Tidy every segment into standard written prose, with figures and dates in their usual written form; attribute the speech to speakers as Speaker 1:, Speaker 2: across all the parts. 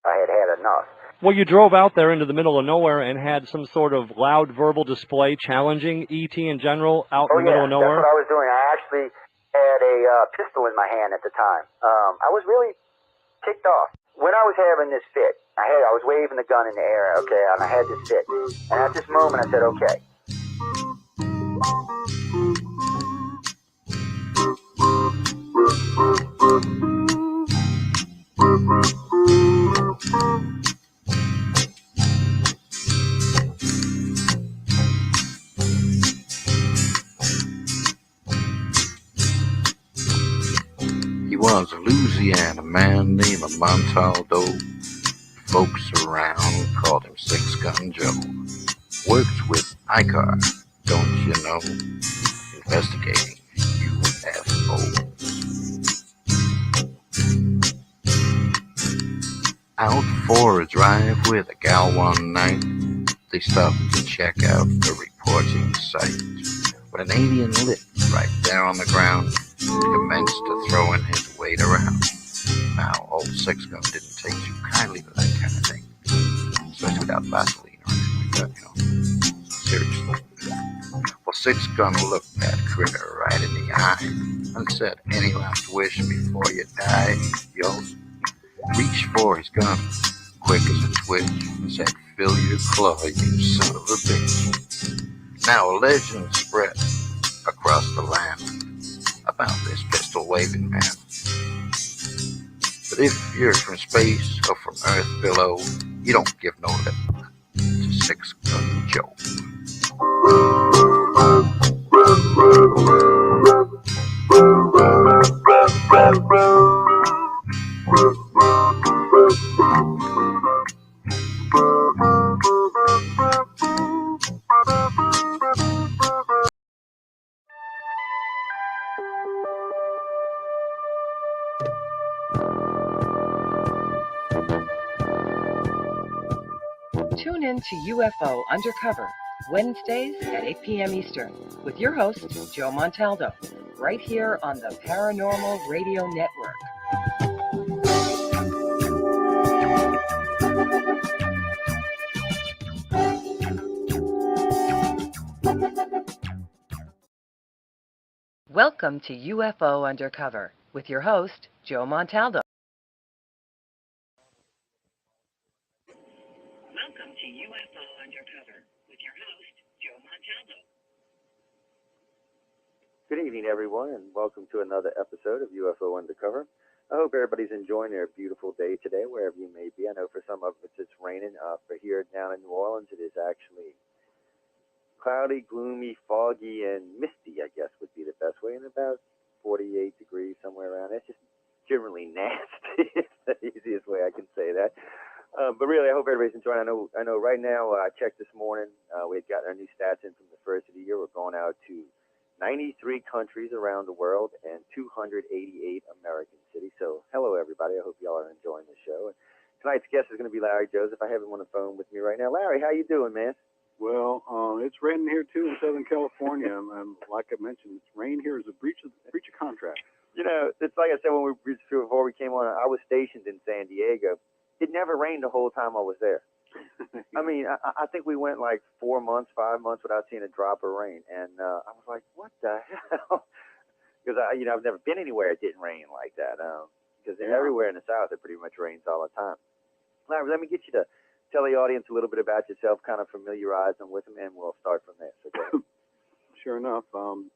Speaker 1: I had had enough.
Speaker 2: Well, you drove out there into the middle of nowhere and had some sort of loud verbal display challenging ET in general out in the middle of nowhere?
Speaker 1: That's what I was doing. I actually had a pistol in my hand at the time. I was really ticked off. When I was having this fit, I was waving the gun in the air, okay, and I had this fit. And at this moment, I said, okay.
Speaker 3: He was a Louisiana man named Montaldo. Folks around called him Six Gun Joe. Worked with ICAR, don't you know? Investigating UFOs. Out for a drive with a gal one night, they stopped to check out the reporting site. When an alien lit right there on the ground, he commenced to throwing his weight around. Now, old Six Gun didn't take too kindly to that kind of thing, especially without Vaseline or anything like that, Seriously. Well, Six Gun looked that critter right in the eye and said, "Any last wish before you die?" Yo, reached for his gun, quick as a twitch, and said, "Fill your claw, you son of a bitch." Now a legend spread across the land about this pistol-waving man. But if you're from space or from Earth below, you don't give no lip to Six Gun Joe.
Speaker 4: Tune in to UFO Undercover, Wednesdays at 8 p.m. Eastern, with your host, Joe Montaldo, right here on the Paranormal Radio Network. Welcome to UFO Undercover, with your host, Joe Montaldo. Welcome to UFO Undercover, with your host, Joe Montaldo.
Speaker 1: Good evening, everyone, and welcome to another episode of UFO Undercover. I hope everybody's enjoying their beautiful day today, wherever you may be. I know for some of us it's raining. For here down in New Orleans, it is actually cloudy, gloomy, foggy, and misty, I guess would be the best way, and about 48 degrees, somewhere around there. It's just generally nasty. It's the easiest way I can say that. But really, I hope everybody's enjoying. I know right now, I checked this morning, we had gotten our new stats in from the first of the year. We're going out to 93 countries around the world and 288 American cities. So, hello, everybody. I hope y'all are enjoying the show. And tonight's guest is going to be Larry Joseph. I have him on the phone with me right now. Larry, how you doing, man?
Speaker 5: Well, it's raining here, too, in Southern California. And like I mentioned, rain here is a breach of contract.
Speaker 1: You know, it's like I said before we came on, I was stationed in San Diego. It never rained the whole time I was there. I mean, I think we went like 4 months, 5 months without seeing a drop of rain. And I was like, what the hell? Because, I've never been anywhere it didn't rain like that. Because everywhere in the South, it pretty much rains all the time. Larry, let me get you to tell the audience a little bit about yourself, kind of familiarize them with them, and we'll start from there. So
Speaker 5: Sure enough. I'm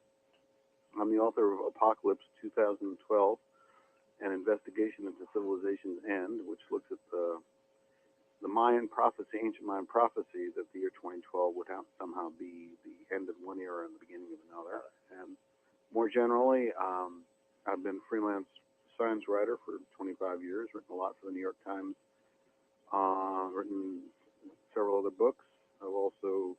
Speaker 5: the author of Apocalypse 2012, An Investigation into Civilization's End, which looks at the Mayan prophecy, ancient Mayan prophecy, that the year 2012 would somehow be the end of one era and the beginning of another. And more generally, I've been a freelance science writer for 25 years, written a lot for the New York Times, written several other books. I've also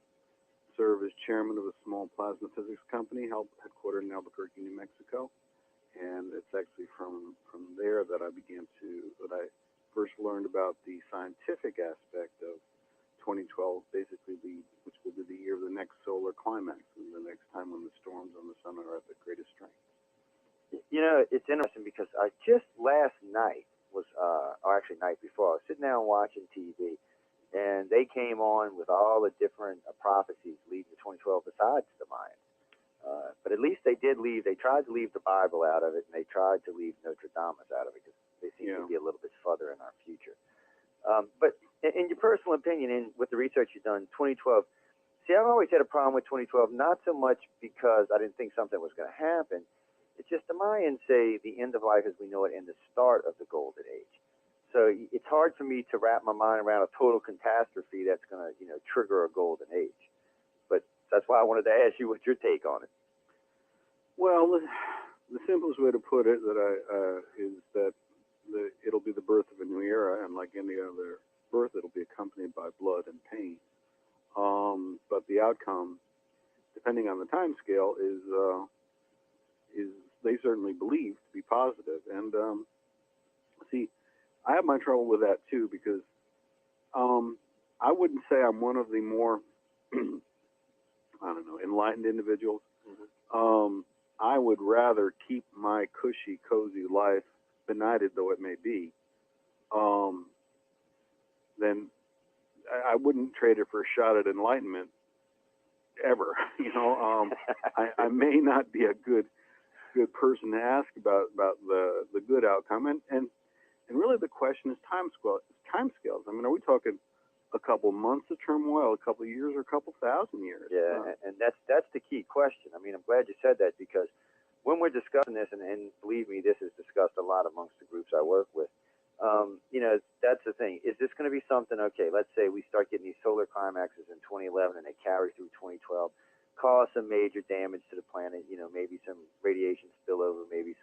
Speaker 5: served as chairman of a small plasma physics company headquartered in Albuquerque, New Mexico. And it's actually from there that I first learned about the scientific aspect of 2012, basically which will be the year of the next solar climax, and the next time when the storms on the sun are at the greatest strength.
Speaker 1: You know, it's interesting because I just last night or actually night before, I was sitting down around watching TV, and they came on with all the different prophecies leading to 2012 besides the Mayans. But at least they did leave. They tried to leave the Bible out of it, and they tried to leave Notre Dame out of it because they seem to be a little bit further in our future. But in your personal opinion, and with the research you've done, 2012. See, I've always had a problem with 2012, not so much because I didn't think something was going to happen. It's just the Mayans say the end of life as we know it and the start of the Golden Age. So it's hard for me to wrap my mind around a total catastrophe that's going to, trigger a Golden Age. But that's why I wanted to ask you what's your take on it.
Speaker 5: Well, the simplest way to put it is that it'll be the birth of a new era, and like any other birth, it'll be accompanied by blood and pain. But the outcome, depending on the time scale, is they certainly believe to be positive. And see, I have my trouble with that too, because I wouldn't say I'm one of the more enlightened individuals. Mm-hmm. I would rather keep my cushy, cozy life, benighted though it may be, than I wouldn't trade it for a shot at enlightenment ever. I may not be a good person to ask about the good outcome, and really the question is time scales. I mean, are we talking a couple months of turmoil, a couple of years, or a couple thousand years?
Speaker 1: Yeah, and that's the key question. I mean, I'm glad you said that, because when we're discussing this, and believe me, this is discussed a lot amongst the groups I work with, that's the thing. Is this going to be something, okay, let's say we start getting these solar climaxes in 2011 and they carry through 2012, cause some major damage to the planet, maybe some radiation spillover, maybe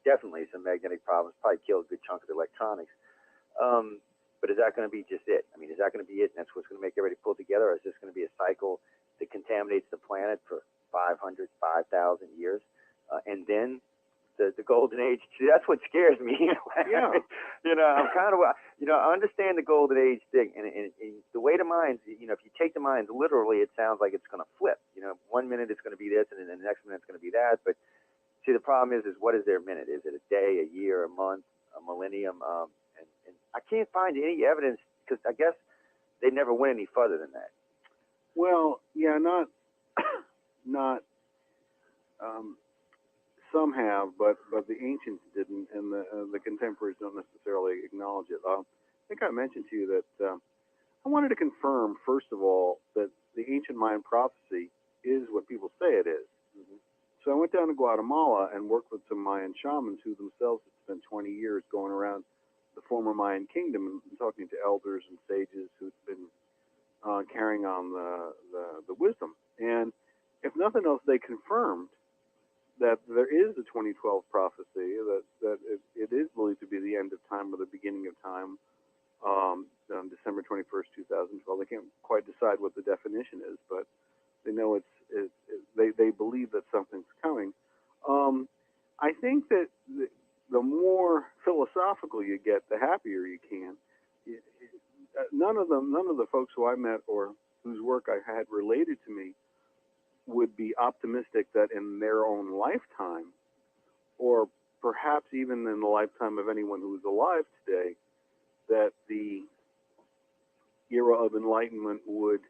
Speaker 1: definitely some magnetic problems, probably kill a good chunk of the electronics. But is that going to be just it? I mean, is that going to be it, and that's what's going to make everybody pull together, or is this going to be a cycle that contaminates the planet for 500, 5,000 years? And then the Golden Age, that's what scares me.
Speaker 5: Yeah.
Speaker 1: I'm kind of, I understand the Golden Age thing, and the way the Mayans, if you take the Mayans literally, it sounds like it's going to flip. 1 minute it's going to be this, and then the next minute it's going to be that. But see, the problem is what is their minute? Is it a day, a year, a month, a millennium? And I can't find any evidence, because I guess they never went any further than that.
Speaker 5: Well, yeah, not. Some have, but the ancients didn't, and the contemporaries don't necessarily acknowledge it. I think I mentioned to you that I wanted to confirm, first of all, that the ancient Mayan prophecy is what people say it is. Mm-hmm. So I went down to Guatemala and worked with some Mayan shamans who themselves had spent 20 years going around the former Mayan kingdom and talking to elders and sages who'd been carrying on the wisdom. And if nothing else, they confirmed that there is a 2012 prophecy, that it is believed to be the end of time or the beginning of time, on December 21st, 2012. They can't quite decide what the definition is, but they know they believe that something's coming. I think that the more philosophical you get, the happier you can. None of the folks who I met or whose work I had related to me would be optimistic that in their own lifetime, or perhaps even in the lifetime of anyone who's alive today, that the era of enlightenment would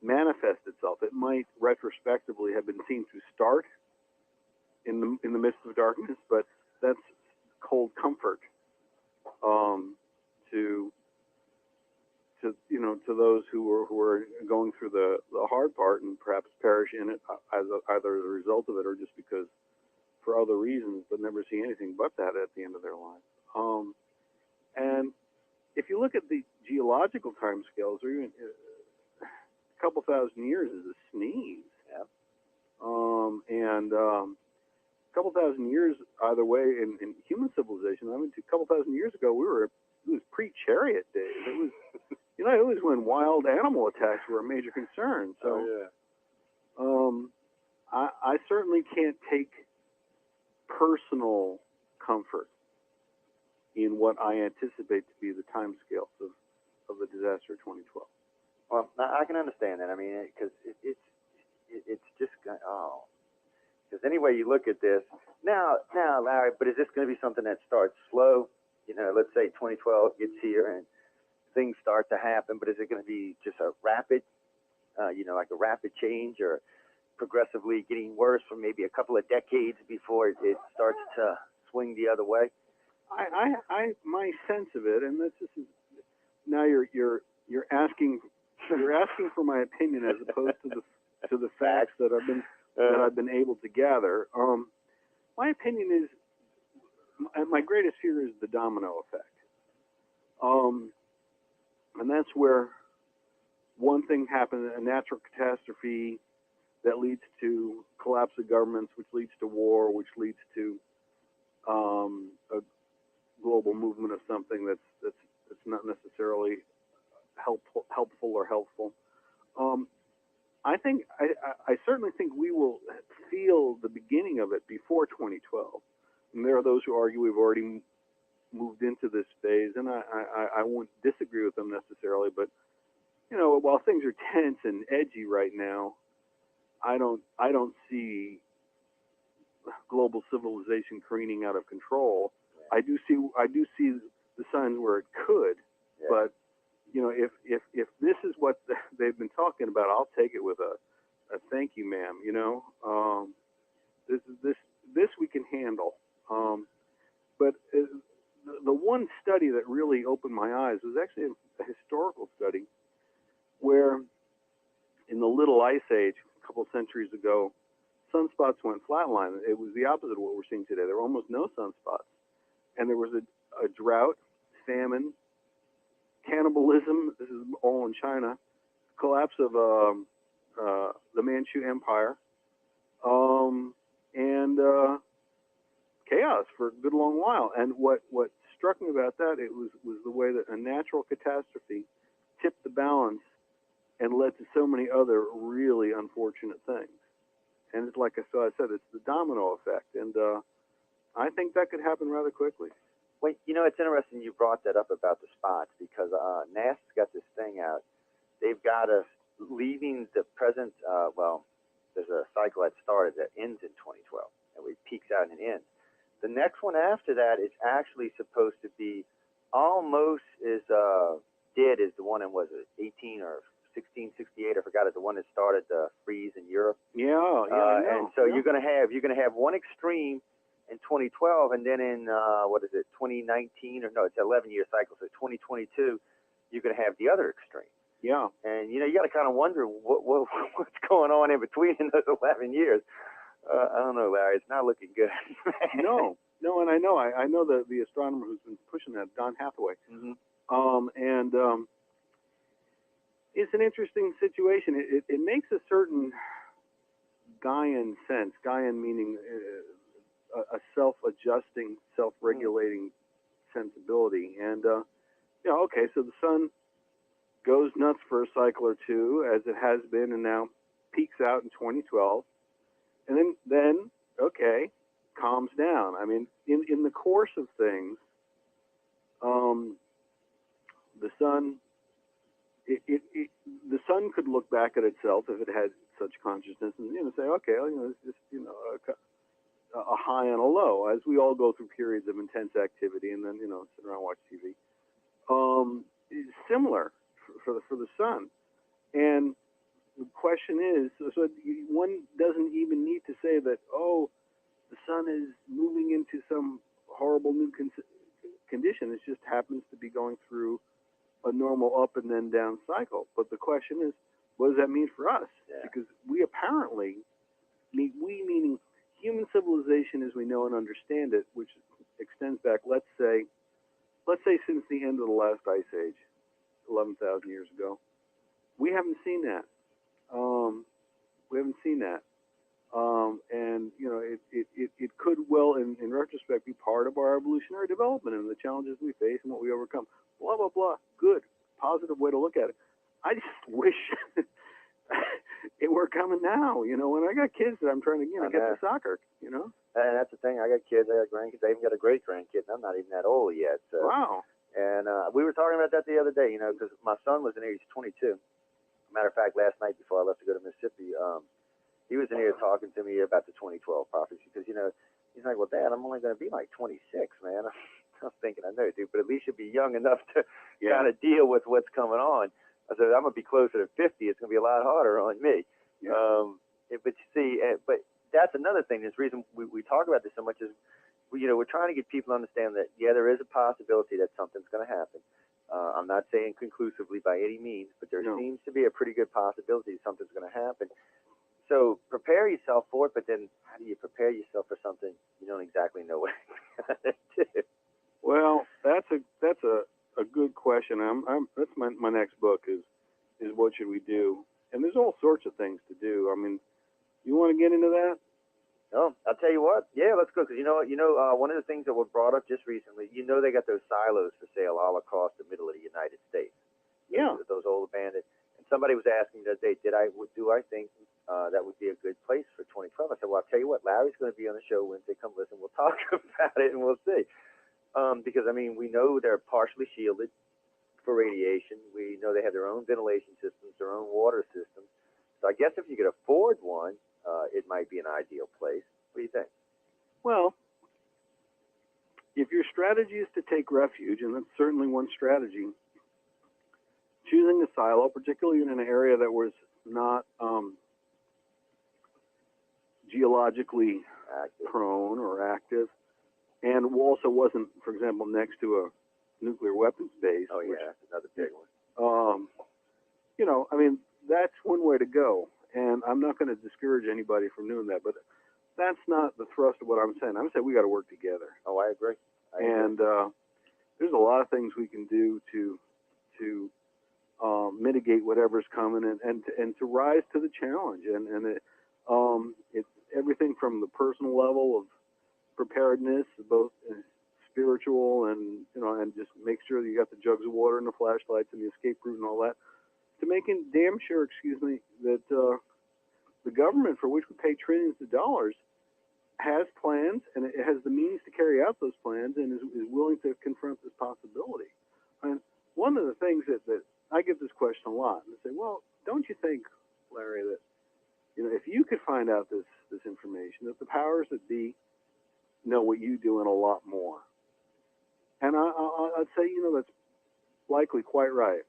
Speaker 5: manifest itself. It might retrospectively have been seen to start in the midst of darkness, but that's cold comfort to those who are going through the hard part and perhaps perish in it either as a result of it or just because for other reasons, but never see anything but that at the end of their life. And if you look at the geological timescales, or even a couple thousand years is a sneeze.
Speaker 1: Yeah.
Speaker 5: A couple thousand years either way in human civilization. I mean, a couple thousand years ago, it was pre-chariot days. It was, it was when wild animal attacks were a major concern. So, I certainly can't take personal comfort in what I anticipate to be the timescales of the disaster of 2012.
Speaker 1: Well, I can understand that. I mean, because it's just because any way you look at this now, Larry. But is this going to be something that starts slow? let's say 2012 gets here and things start to happen, but is it going to be just a rapid, like a rapid change, or progressively getting worse for maybe a couple of decades before it starts to swing the other way?
Speaker 5: My sense of it, and this is now you're asking for my opinion as opposed to the facts that I've been able to gather. My opinion is, my greatest fear is the domino effect, and that's where one thing happens, a natural catastrophe that leads to collapse of governments, which leads to war, which leads to a global movement of something that's not necessarily helpful or helpful. I certainly think we will feel the beginning of it before 2012. And there are those who argue we've already moved into this phase, and I won't disagree with them necessarily. But while things are tense and edgy right now, I don't see global civilization careening out of control. I do see the signs where it could, but if this is what they've been talking about, I'll take it with a thank you, ma'am. This we can handle. But the one study that really opened my eyes was actually a historical study where in the Little Ice Age, a couple centuries ago, sunspots went flatline. It was the opposite of what we're seeing today. There were almost no sunspots. And there was a drought, famine, cannibalism. This is all in China. Collapse of the Manchu Empire, and chaos for a good long while. And what struck me about that was the way that a natural catastrophe tipped the balance and led to so many other really unfortunate things. And it's like I said, it's the domino effect, and I think that could happen rather quickly.
Speaker 1: Well, it's interesting you brought that up about the spots, because NASA's got this thing out. They've got us leaving the present, there's a cycle that started that ends in 2012, and it peaks out and ends. The next one after that is actually supposed to be almost as dead as the one in, was it 18 or 1668? I forgot it. The one that started the freeze in Europe. And so you're gonna have one extreme in 2012, and then in 2019, or no, it's an 11-year cycle. So 2022, you're gonna have the other extreme.
Speaker 5: Yeah.
Speaker 1: And you got to kind of wonder what's going on in between in those 11 years. I don't know, Larry. It's not looking good.
Speaker 5: No, and I know the astronomer who's been pushing that, Don Hathaway.
Speaker 1: Mm-hmm.
Speaker 5: It's an interesting situation. It makes a certain Gaian sense. Gaian meaning a self-adjusting, self-regulating sensibility. And okay, so the sun goes nuts for a cycle or two, as it has been, and now peaks out in 2012, and then okay, calms down. I mean, in the course of things, the sun. The sun could look back at itself if it had such consciousness, and say, okay, it's just a high and a low, as we all go through periods of intense activity, and then sit around and watch TV. It's similar for the sun, and the question is, so one doesn't even need to say that the sun is moving into some horrible new condition. It just happens to be going through a normal up and then down cycle. But the question is, what does that mean for us?
Speaker 1: Yeah. Because
Speaker 5: we apparently, meaning human civilization as we know and understand it, which extends back, let's say since the end of the last ice age, 11,000 years ago, we haven't seen that. And it could well, in retrospect, be part of our evolutionary development and the challenges we face and what we overcome. Blah, blah, blah. Good, positive way to look at it. I just wish it were coming now. When I got kids that I'm trying to get to soccer. And
Speaker 1: that's the thing. I got kids. I got grandkids. I even got a great grandkid, and I'm not even that old yet. So.
Speaker 5: Wow.
Speaker 1: And we were talking about that the other day. Because my son was in here. He's 22. Matter of fact, last night before I left to go to Mississippi, he was in here talking to me about the 2012 prophecy, because he's like, well, Dad, I'm only going to be like 26, man. I was thinking, I know, dude, but at least you'll be young enough to
Speaker 5: Yeah.
Speaker 1: kind of deal with what's coming on. I said, I'm going to be closer to 50. It's going to be a lot harder on me.
Speaker 5: Yeah.
Speaker 1: But you see, but that's another thing. This reason we talk about this so much is, we're trying to get people to understand that, yeah, there is a possibility that something's going to happen. I'm not saying conclusively by any means, but there seems to be a pretty good possibility something's going to happen. So prepare yourself for it, but then how do you prepare yourself for something you don't exactly know what it's going to do?
Speaker 5: Well, that's a good question. That's my next book is what should we do? And there's all sorts of things to do. I mean, you want to get into that?
Speaker 1: No, I'll tell you what. Yeah, let's go. Because one of the things that were brought up just recently, they got those silos for sale all across the middle of the United States.
Speaker 5: Yeah.
Speaker 1: Those old abandoned. And somebody was asking me the other day, do I think that would be a good place for 2012? I said, well, I'll tell you what. Larry's going to be on the show Wednesday. Come listen. We'll talk about it and we'll see. Because we know they're partially shielded for radiation. We know they have their own ventilation systems, their own water systems. So I guess if you could afford one, it might be an ideal place. What do you think?
Speaker 5: Well, if your strategy is to take refuge, and that's certainly one strategy, choosing a silo, particularly in an area that was not geologically prone or active, and also wasn't, for example, next to a nuclear weapons base.
Speaker 1: Oh, yeah, that's another big one.
Speaker 5: That's one way to go. And I'm not going to discourage anybody from doing that, but that's not the thrust of what I'm saying. I'm saying we got to work together.
Speaker 1: Oh, I agree.
Speaker 5: There's a lot of things we can do to mitigate whatever's coming and to rise to the challenge. It's everything from the personal level of preparedness, both spiritual and just make sure that you got the jugs of water and the flashlights and the escape route and all that, to making damn sure, that the government, for which we pay trillions of dollars, has plans and it has the means to carry out those plans and is willing to confront this possibility. And one of the things that I get this question a lot, and they say, well, don't you think, Larry, that if you could find out this information, that the powers that be know what you do and a lot more? And I'd say, that's likely quite right.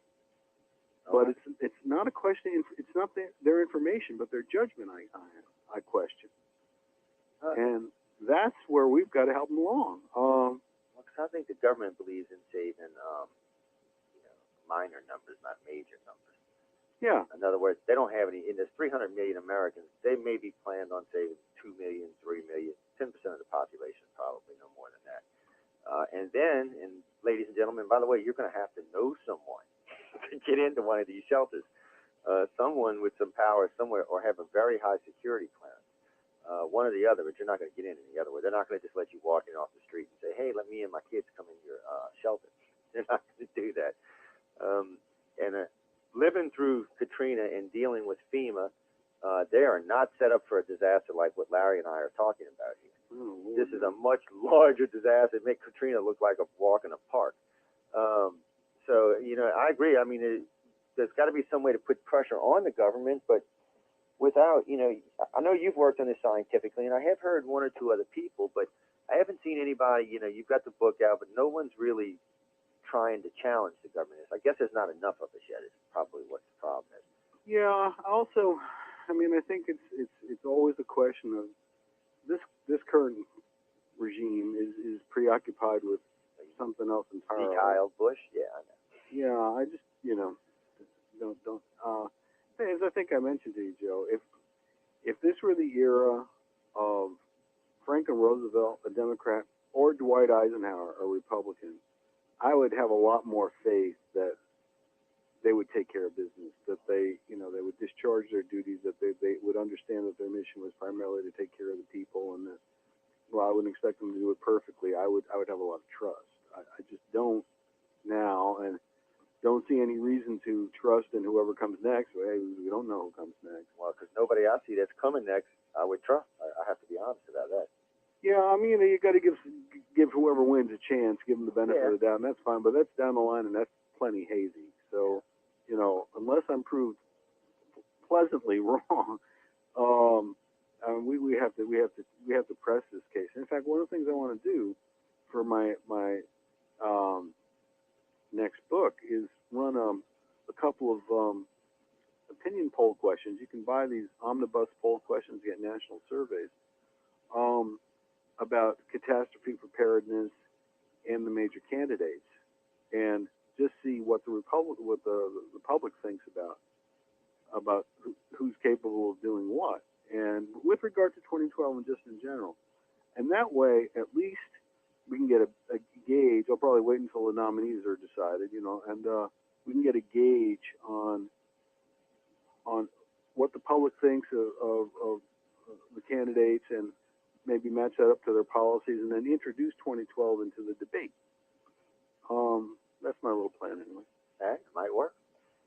Speaker 5: But it's not a question. It's not their information, but their judgment. I question, and that's where we've got to help them along.
Speaker 1: Because I think the government believes in saving, minor numbers, not major numbers.
Speaker 5: Yeah.
Speaker 1: In other words, they don't have any. And there's 300 million Americans. They may be planned on saving 2 million, 3 million, 10% of the population, probably no more than that. And then, ladies and gentlemen, by the way, you're going to have to know someone to get into one of these shelters. Someone with some power somewhere, or have a very high security clearance. One or the other, but you're not going to get in any other way. They're not going to just let you walk in off the street and say, hey, let me and my kids come in your shelter. They're not going to do that. Living through Katrina and dealing with FEMA, they are not set up for a disaster like what Larry and I are talking about here. This is a much larger disaster. It makes Katrina look like a walk in a park. So, I agree. I mean, there's got to be some way to put pressure on the government, but without, I know you've worked on this scientifically, and I have heard one or two other people, but I haven't seen anybody, you've got the book out, but no one's really trying to challenge the government. I guess there's not enough of us yet, is probably what the problem is.
Speaker 5: Yeah, also, I think it's always a question of this current regime is preoccupied with something else entirely.
Speaker 1: Mikhail Bush, yeah, I know.
Speaker 5: Yeah, I just don't. As I think I mentioned to you, Joe, if this were the era of Franklin Roosevelt, a Democrat, or Dwight Eisenhower, a Republican, I would have a lot more faith that they would take care of business, that they would discharge their duties, that they would understand that their mission was primarily to take care of the people, and that, well, I wouldn't expect them to do it perfectly. I would have a lot of trust. I just don't now, and don't see any reason to trust in whoever comes next. Well, hey, we don't know who comes next.
Speaker 1: Well, because nobody I see that's coming next, I would trust. I have to be honest about that.
Speaker 5: Yeah, you got to give whoever wins a chance, give them the benefit of the doubt, and that's fine. But that's down the line, and that's plenty hazy. So, unless I'm proved pleasantly wrong, we have to press this case. In fact, one of the things I want to do for my couple of opinion poll questions. You can buy these omnibus poll questions, get national surveys about catastrophe preparedness and the major candidates, and just see what the public thinks about who's capable of doing what, and with regard to 2012 and just in general. And that way, at least we can get a gauge. I'll probably wait until the nominees are decided, and we can get a gauge on what the public thinks of the candidates, and maybe match that up to their policies, and then introduce 2012 into the debate. That's my little plan anyway.
Speaker 1: That might work.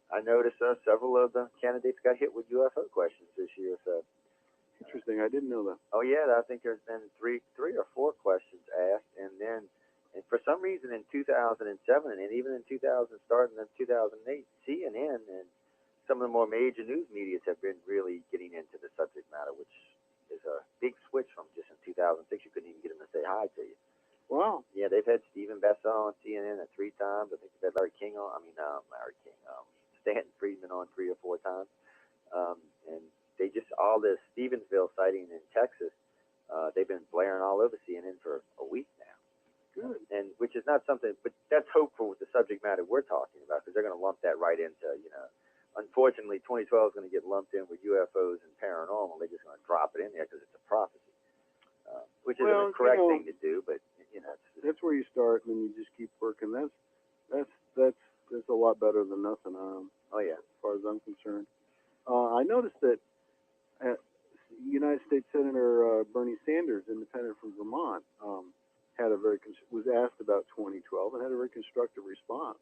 Speaker 1: I noticed several of the candidates got hit with UFO questions this year. So
Speaker 5: interesting. I didn't know that.
Speaker 1: Oh yeah, I think there's been three or four questions asked, and for some reason in 2007 and even in 2000, starting in 2008, CNN and some of the more major news medias have been really getting into the subject matter, which is a big switch from just in 2006. You couldn't even get them to say hi to you.
Speaker 5: Wow.
Speaker 1: Yeah, they've had Stephen Bessa on CNN 3 times. I think they've had Stanton Friedman on 3 or 4 times. And they just, all this Stevensville sighting in Texas, they've been blaring all over CNN for a week now.
Speaker 5: Good.
Speaker 1: And which is not something, but that's hopeful with the subject matter we're talking about, because they're going to lump that right into, unfortunately, 2012 is going to get lumped in with UFOs and paranormal. They're just going to drop it in there because it's a prophecy, which isn't a correct thing to do, but
Speaker 5: that's where you start, and then you just keep working. That's a lot better than nothing.
Speaker 1: Oh yeah,
Speaker 5: as far as I'm concerned. I noticed that United States Senator Bernie Sanders, independent from Vermont, was asked about 2012 and had a very constructive response.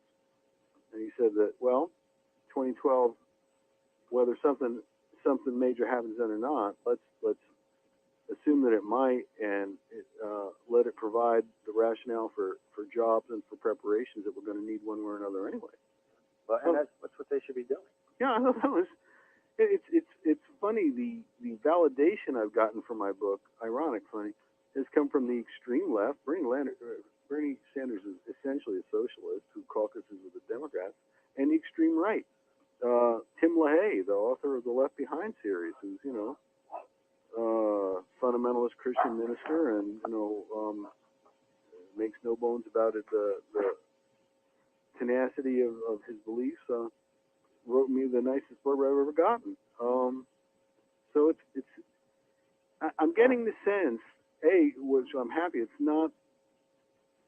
Speaker 5: And he said that, well, 2012, whether something major happens then or not, let's assume that it might, and let it provide the rationale for jobs and for preparations that we're going to need one way or another anyway.
Speaker 1: Well, and that's what they should be doing.
Speaker 5: Yeah, I know that was. It's funny, the validation I've gotten from my book, ironic funny, has come from the extreme left. Bernie Sanders is essentially a socialist who caucuses with the Democrats, and the extreme right. Tim LaHaye, the author of the Left Behind series, who's fundamentalist Christian minister, and makes no bones about it. The tenacity of his beliefs. Wrote me the nicest blurb I've ever gotten. So I'm getting the sense, which I'm happy, it's not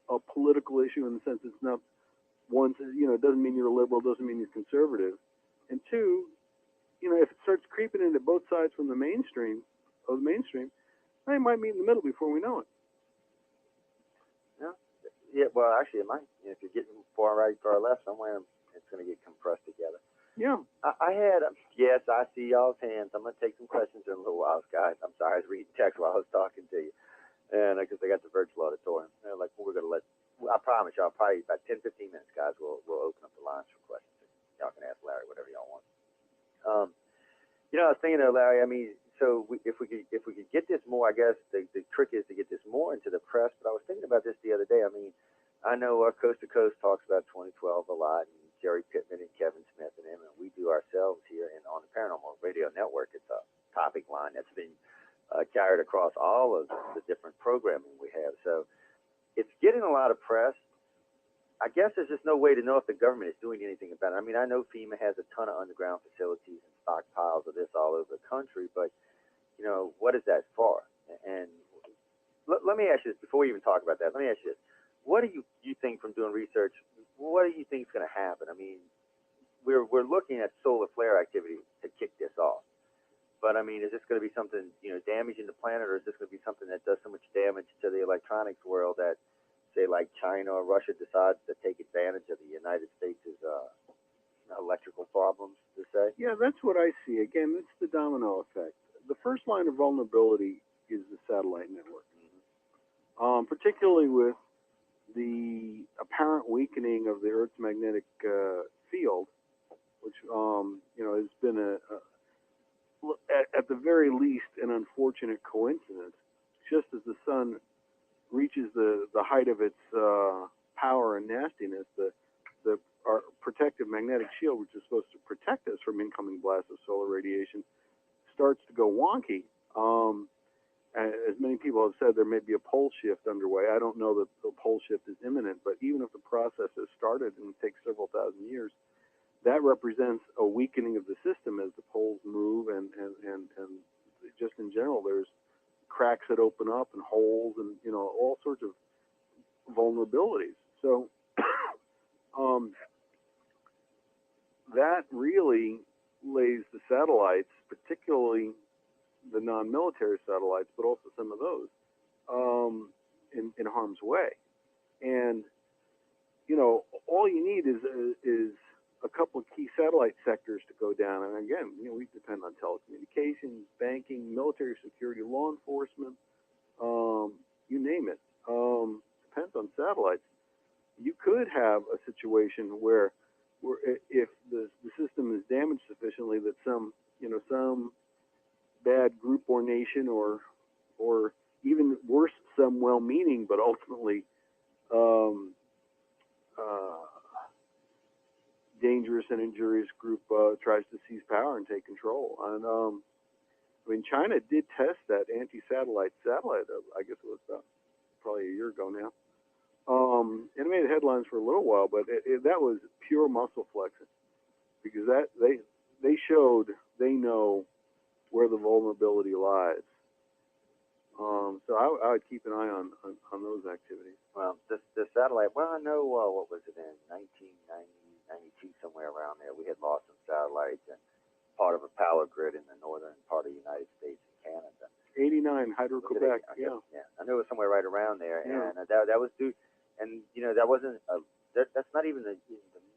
Speaker 5: a political issue in the sense it's not one, it doesn't mean you're a liberal, doesn't mean you're conservative. And two, if it starts creeping into both sides from the mainstream, they might meet in the middle before we know it.
Speaker 1: Yeah, well, actually, it might. If you're getting far right, far left, somewhere it's going to get compressed together.
Speaker 5: Yeah.
Speaker 1: I had, yes, I see y'all's hands. I'm going to take some questions in a little while, guys. I'm sorry, I was reading text while I was talking to you. And because I got the virtual auditorium. They're like, we're going to I promise y'all, probably about 10, 15 minutes, guys, we'll open up the lines for questions. Y'all can ask Larry whatever y'all want. I was thinking, Larry, so if we could get this more, I guess the trick is to get this more into the press. But I was thinking about this the other day. I know Coast to Coast talks about 2012 a lot, and Jerry Pittman and Kevin Smith and them, and we do ourselves here on the Paranormal Radio Network. It's a topic line that's been carried across all of the different programming we have. So it's getting a lot of press. I guess there's just no way to know if the government is doing anything about it. I know FEMA has a ton of underground facilities and stockpiles of this all over the country, but what is that for? And let me ask you this before we even talk about that. Let me ask you this: what do you think from doing research? What do you think is going to happen? We're looking at solar flare activity to kick this off, but is this going to be something damaging the planet, or is this going to be something that does so much damage to the electronics world that, say, like China or Russia decides to take advantage of the United States' electrical problems, to say?
Speaker 5: Yeah, that's what I see. Again, it's the domino effect. The first line of vulnerability is the satellite network, particularly with the apparent weakening of the Earth's magnetic field, which has been at the very least an unfortunate coincidence. Just as the sun reaches the height of its power and nastiness, our protective magnetic shield, which is supposed to protect us from incoming blasts of solar radiation, starts to go wonky. As many people have said, there may be a pole shift underway. I don't know that the pole shift is imminent, but even if the process has started and takes several thousand years, that represents a weakening of the system as the poles move, and just in general, there's cracks that open up and holes and, you know, all sorts of vulnerabilities. So that really lays the satellites, particularly the non-military satellites, but also some of those, in harm's way. And, you know, all you need is a couple of key satellite sectors to go down. And again, you know, we depend on telecommunications, banking, military security, law enforcement, you name it. Depends on satellites. You could have a situation where if the system is damaged sufficiently that some bad group or nation or even worse, some well-meaning but ultimately dangerous and injurious group tries to seize power and take control. And I mean, China did test that anti-satellite satellite. I guess it was probably a year ago now. And it made headlines for a little while, but that was pure muscle flexing, because that they showed they know where the vulnerability lies. So I would keep an eye on those activities.
Speaker 1: Well, the satellite. Well, I know. What was it in 1992, somewhere around there? We had lost some satellites and part of a power grid in the northern part of the United States and Canada.
Speaker 5: 89, Hydro-Quebec. Yeah.
Speaker 1: I knew it was somewhere right around there,
Speaker 5: Yeah.
Speaker 1: and that was due. And you know, that wasn't. That's not even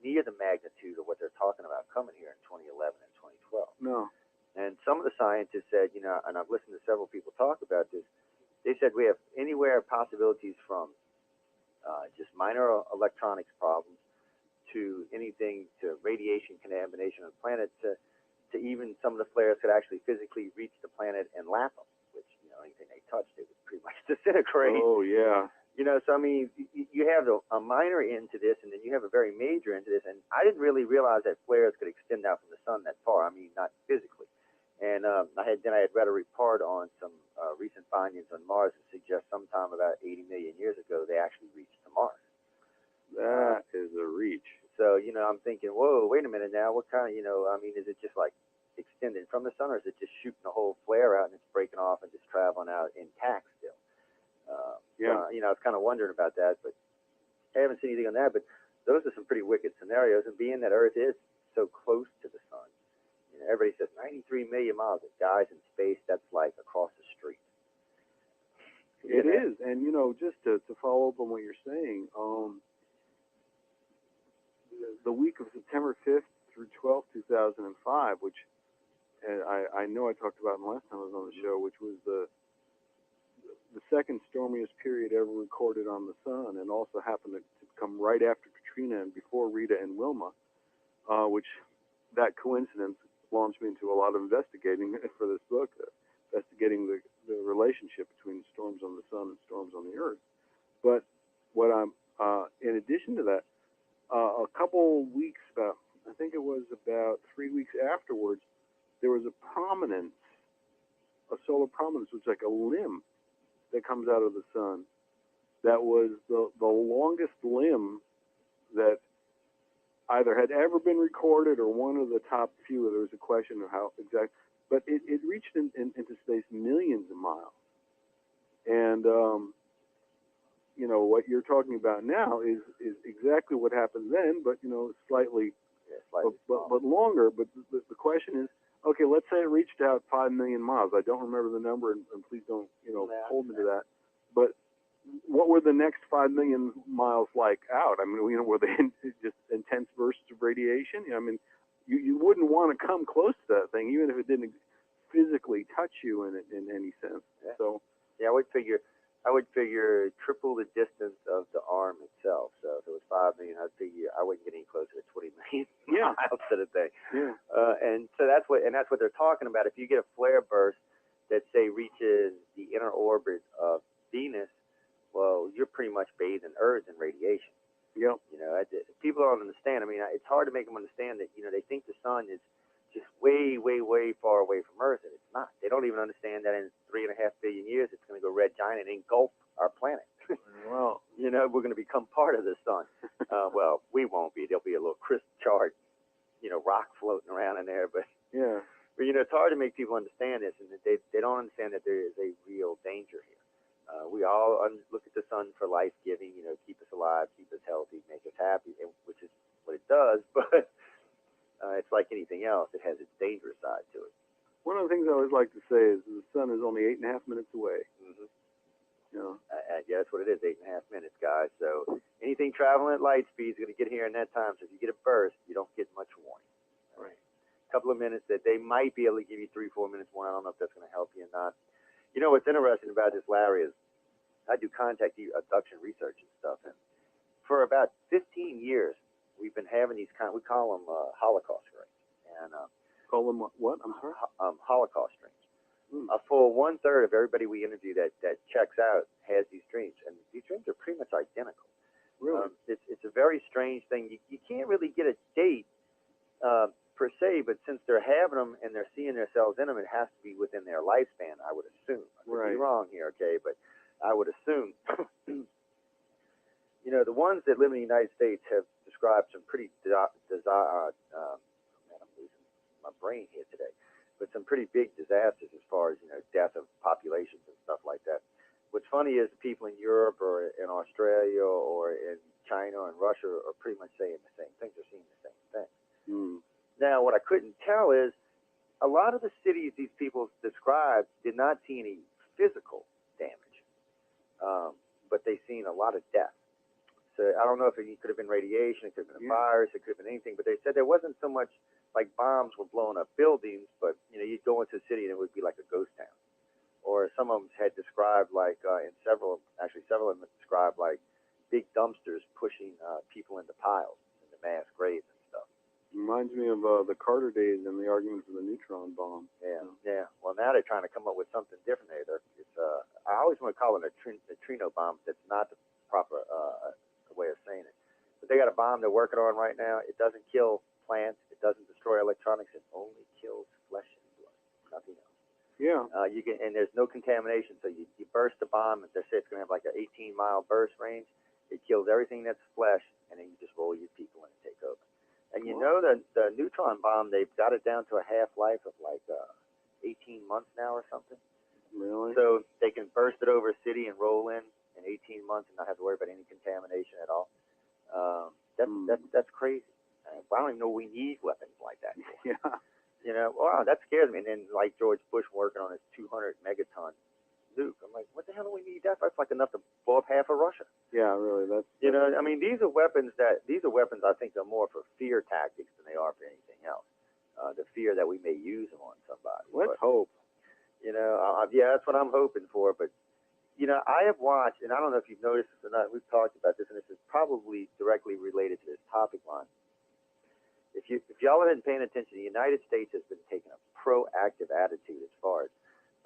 Speaker 1: near the magnitude of what they're talking about coming here in 2011 and 2012.
Speaker 5: No.
Speaker 1: And some of the scientists said, you know, and I've listened to several people talk about this, they said we have anywhere possibilities from just minor electronics problems to anything to radiation contamination of the planet to even some of the flares could actually physically reach the planet and lap them, which, you know, anything they touched, they would pretty much disintegrate.
Speaker 5: Oh, yeah.
Speaker 1: You know, so I mean, you have a minor end to this, and then you have a very major end to this. And I didn't really realize that flares could extend out from the sun that far. I mean, not physically. And I had read a report on some recent findings on Mars that suggest sometime about 80 million years ago they actually reached to Mars.
Speaker 5: That is a reach.
Speaker 1: So, you know, I'm thinking, whoa, wait a minute now. What kind of, you know, I mean, is it just like extending from the sun, or is it just shooting a whole flare out and it's breaking off and just traveling out intact still?
Speaker 5: Yeah.
Speaker 1: You know, I was kind of wondering about that, but I haven't seen anything on that. But those are some pretty wicked scenarios. And being that Earth is so close to the sun, you know, everybody says 93 million miles. It dies in space. That's like across the street.
Speaker 5: It is. And, you know, just to follow up on what you're saying, the week of September 5th through 12th, 2005, which I know I talked about last time I was on the show, which was the second stormiest period ever recorded on the sun, and also happened to come right after Katrina and before Rita and Wilma, which that coincidence launched me into a lot of investigating for this book, investigating the relationship between storms on the sun and storms on the earth. But what I'm, in addition to that, a couple weeks, I think it was about 3 weeks afterwards, there was a solar prominence, which is like a limb that comes out of the sun. That was the longest limb that either had ever been recorded or one of the top few. There was a question of how exact, but it reached into space millions of miles. And you know, what you're talking about now is exactly what happened then, but, you know, slightly but longer. But the question is, okay, let's say it reached out 5 million miles. I don't remember the number, and please don't, you know, hold me to that. But what were the next 5 million miles like out? I mean, you know, were they just intense bursts of radiation? I mean, you wouldn't want to come close to that thing, even if it didn't physically touch you in any sense.
Speaker 1: Yeah.
Speaker 5: So
Speaker 1: yeah, I would figure triple the distance of the arm itself. So if it was 5 million, I'd figure I wouldn't get any closer to 20 million miles to the thing.
Speaker 5: Yeah.
Speaker 1: And so that's what they're talking about. If you get a flare burst that, say, reaches the inner orbit of Venus, well, you're pretty much bathing Earth in radiation.
Speaker 5: Yep.
Speaker 1: You People don't understand. I mean, it's hard to make them understand that, they think the sun is just way, way, way far away from Earth, and it's not. They don't even understand that in 3.5 billion years, it's going to go red giant and engulf our planet.
Speaker 5: Well,
Speaker 1: we're going to become part of the sun. Well, we won't be. There'll be a little crisp charred, rock floating around in there, but
Speaker 5: yeah.
Speaker 1: But it's hard to make people understand this, and that they don't understand that there is a real danger here. We all look at the sun for life giving, keep us alive, keep us healthy, make us happy, which is what it does. But it's like anything else; it has its dangerous side to it.
Speaker 5: One of the things I always like to say is the sun is only 8.5 minutes away.
Speaker 1: Mm-hmm.
Speaker 5: Yeah,
Speaker 1: that's what it is, 8.5 minutes, guys. So anything traveling at light speed is going to get here in that time. So if you get a burst, you don't get much warning.
Speaker 5: right.
Speaker 1: Couple of minutes that they might be able to give you 3-4 minutes more. I don't know if that's going to help you or not. What's interesting about this, Larry, is I do contact abduction research and stuff, and for about 15 years we've been having these we call them Holocaust rings, and
Speaker 5: Call them what? I'm sorry.
Speaker 1: Holocaust rings. A full 1/3 of everybody we interview that checks out has these dreams, and these dreams are pretty much identical.
Speaker 5: Really?
Speaker 1: It's a very strange thing. You can't really get a date per se, but since they're having them and they're seeing themselves in them, it has to be within their lifespan, I would assume. I could be wrong here, okay, but I would assume. The ones that live in the United States have described some pretty man, I'm losing my brain here today, but some pretty big disasters as far as, death of populations and stuff like that. What's funny is the people in Europe or in Australia or in China and Russia are pretty much saying the same things. They're seeing the same thing. Now, what I couldn't tell is a lot of the cities these people described did not see any physical damage, but they seen a lot of death. So I don't know if it could have been radiation, it could have been a virus, it could have been anything, but they said there wasn't so much like bombs were blowing up buildings, but, you'd go into a city and it would be like a ghost town. Or some of them had described several of them described like big dumpsters pushing people into piles, into mass graves and stuff.
Speaker 5: Reminds me of the Carter days and the argument for the neutron bomb.
Speaker 1: Yeah. Well, now they're trying to come up with something different there. I always want to call it a neutrino bomb. That's not the proper way of saying it. But they got a bomb they're working on right now. It doesn't kill plants. It doesn't destroy electronics. It only kills flesh and blood. Nothing else.
Speaker 5: Yeah.
Speaker 1: And there's no contamination. So you burst the bomb, and they say it's going to have like an 18-mile burst range. It kills everything that's flesh, and then you just roll your people in and take over. And the neutron bomb, they've got it down to a half-life of like 18 months now or something.
Speaker 5: Really?
Speaker 1: So they can burst it over a city and roll in 18 months and not have to worry about any contamination at all. That's crazy. I don't even know we need weapons like that anymore.
Speaker 5: Yeah.
Speaker 1: Wow, that scares me. And then like George Bush working on his 200 megaton nuke. I'm like, what the hell do we need that? That's like enough to blow up half of Russia.
Speaker 5: Yeah, really. That's
Speaker 1: I mean, these are weapons I think are more for fear tactics than they are for anything else. The fear that we may use them on somebody.
Speaker 5: Let's hope.
Speaker 1: That's what I'm hoping for. But I have watched, and I don't know if you've noticed this or not. We've talked about this, and this is probably directly related to this topic line. If y'all have been paying attention, the United States has been taking a proactive attitude as far as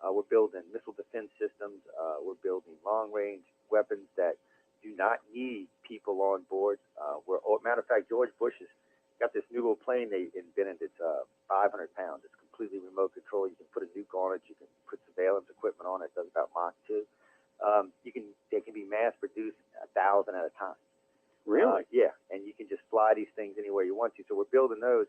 Speaker 1: we're building missile defense systems. We're building long-range weapons that do not need people on board. Matter of fact, George Bush has got this new little plane they invented. It's 500 pounds. It's completely remote control. You can put a nuke on it. You can put surveillance equipment on it. It does about Mach 2. They can be mass produced 1,000 at a time.
Speaker 5: Really?
Speaker 1: Yeah, and you can just fly these things anywhere you want to. So we're building those.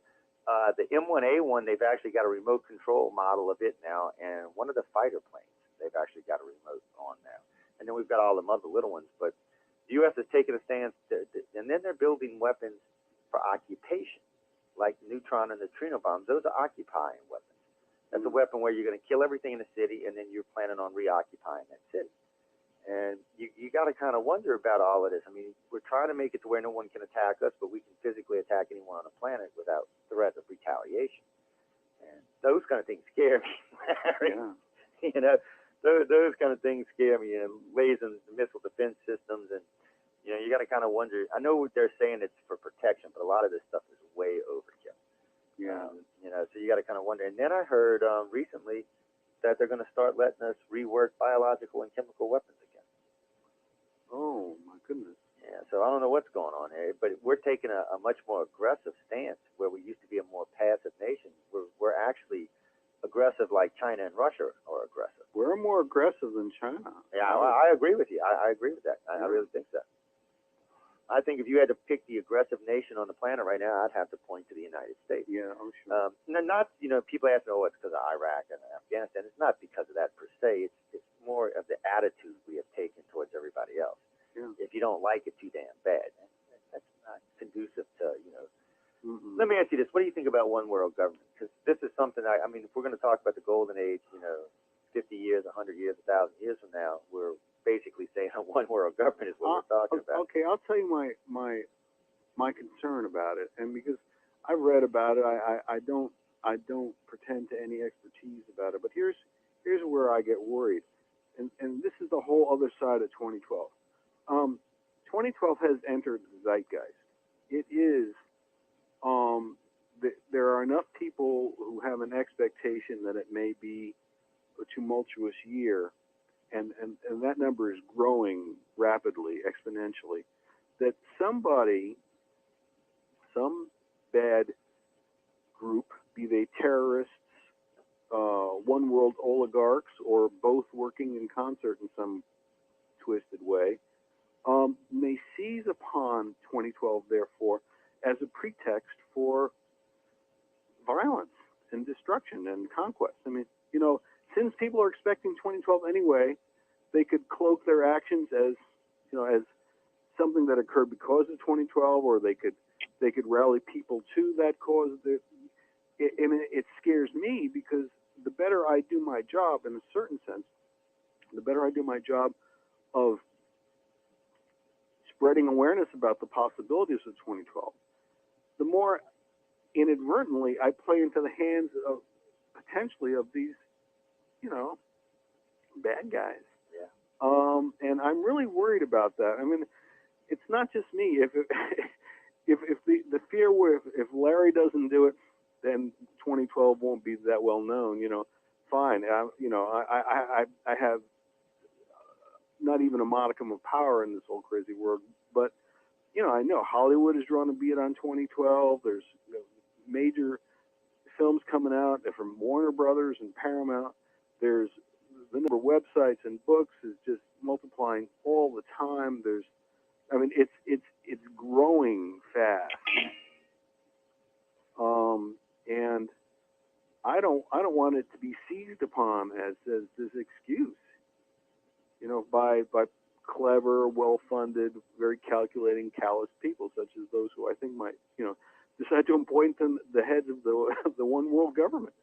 Speaker 1: The M1A1, they've actually got a remote control model of it now, and one of the fighter planes, they've actually got a remote on now. And then we've got all the other little ones. But the U.S. has taken a stance, and then they're building weapons for occupation, like neutron and neutrino bombs. Those are occupying weapons. That's a weapon where you're going to kill everything in the city, and then you're planning on reoccupying that city. And you got to kind of wonder about all of this. I mean, we're trying to make it to where no one can attack us, but we can physically attack anyone on the planet without threat of retaliation. And those kind of things scare me, Larry.
Speaker 5: Yeah.
Speaker 1: Those kind of things scare me. Lasers, missile defense systems, and you got to kind of wonder. I know what they're saying it's for protection, but a lot of this stuff is way overkill.
Speaker 5: Yeah.
Speaker 1: So you got to kind of wonder. And then I heard recently that they're going to start letting us rework biological and chemical weapons again.
Speaker 5: Oh my goodness.
Speaker 1: Yeah, so I don't know what's going on here, but we're taking a much more aggressive stance where we used to be a more passive nation. We're actually aggressive like China and Russia are aggressive.
Speaker 5: We're more aggressive than China.
Speaker 1: Yeah, I agree with you. I agree with that. I really think so. I think if you had to pick the aggressive nation on the planet right now, I'd have to point to the United States.
Speaker 5: Yeah, I'm sure.
Speaker 1: Not, people ask me, oh, it's because of Iraq and Afghanistan. It's not because of that per se. It's more of the attitude we have taken towards everybody else.
Speaker 5: Yeah.
Speaker 1: If you don't like it too damn bad, that's not conducive to,
Speaker 5: Mm-hmm.
Speaker 1: Let me ask you this. What do you think about one world government? Because this is something, I mean, if we're going to talk about the golden age, 50 years, 100 years, 1,000 years from now, we're basically saying one world government is what we're talking about.
Speaker 5: Okay, I'll tell you my concern about it, and because I've read about it, I don't pretend to any expertise about it, but here's where I get worried, and this is the whole other side of 2012. 2012 has entered the zeitgeist. It is there are enough people who have an expectation that it may be a tumultuous year, and that number is growing rapidly, exponentially, that some bad group, be they terrorists, one world oligarchs, or both working in concert in some twisted way, may seize upon 2012, therefore, as a pretext for violence and destruction and conquest. I mean, since people are expecting 2012 anyway, they could cloak their actions as something that occurred because of 2012, or they could rally people to that cause. It scares me, because the better I do my job, in a certain sense, the better I do my job of spreading awareness about the possibilities of 2012, the more inadvertently I play into the hands of potentially of these, bad guys.
Speaker 1: Yeah.
Speaker 5: And I'm really worried about that. I mean, it's not just me. If the fear were, if Larry doesn't do it, then 2012 won't be that well known. Fine. I have not even a modicum of power in this whole crazy world, but I know Hollywood is drawing a bead on 2012. There's major films coming out from Warner Brothers and Paramount. There's the number of websites and books is just multiplying all the time. It's growing fast, and I don't want it to be seized upon as this excuse, by clever, well-funded, very calculating, callous people such as those who I think might, decide to appoint them the heads of the one world government.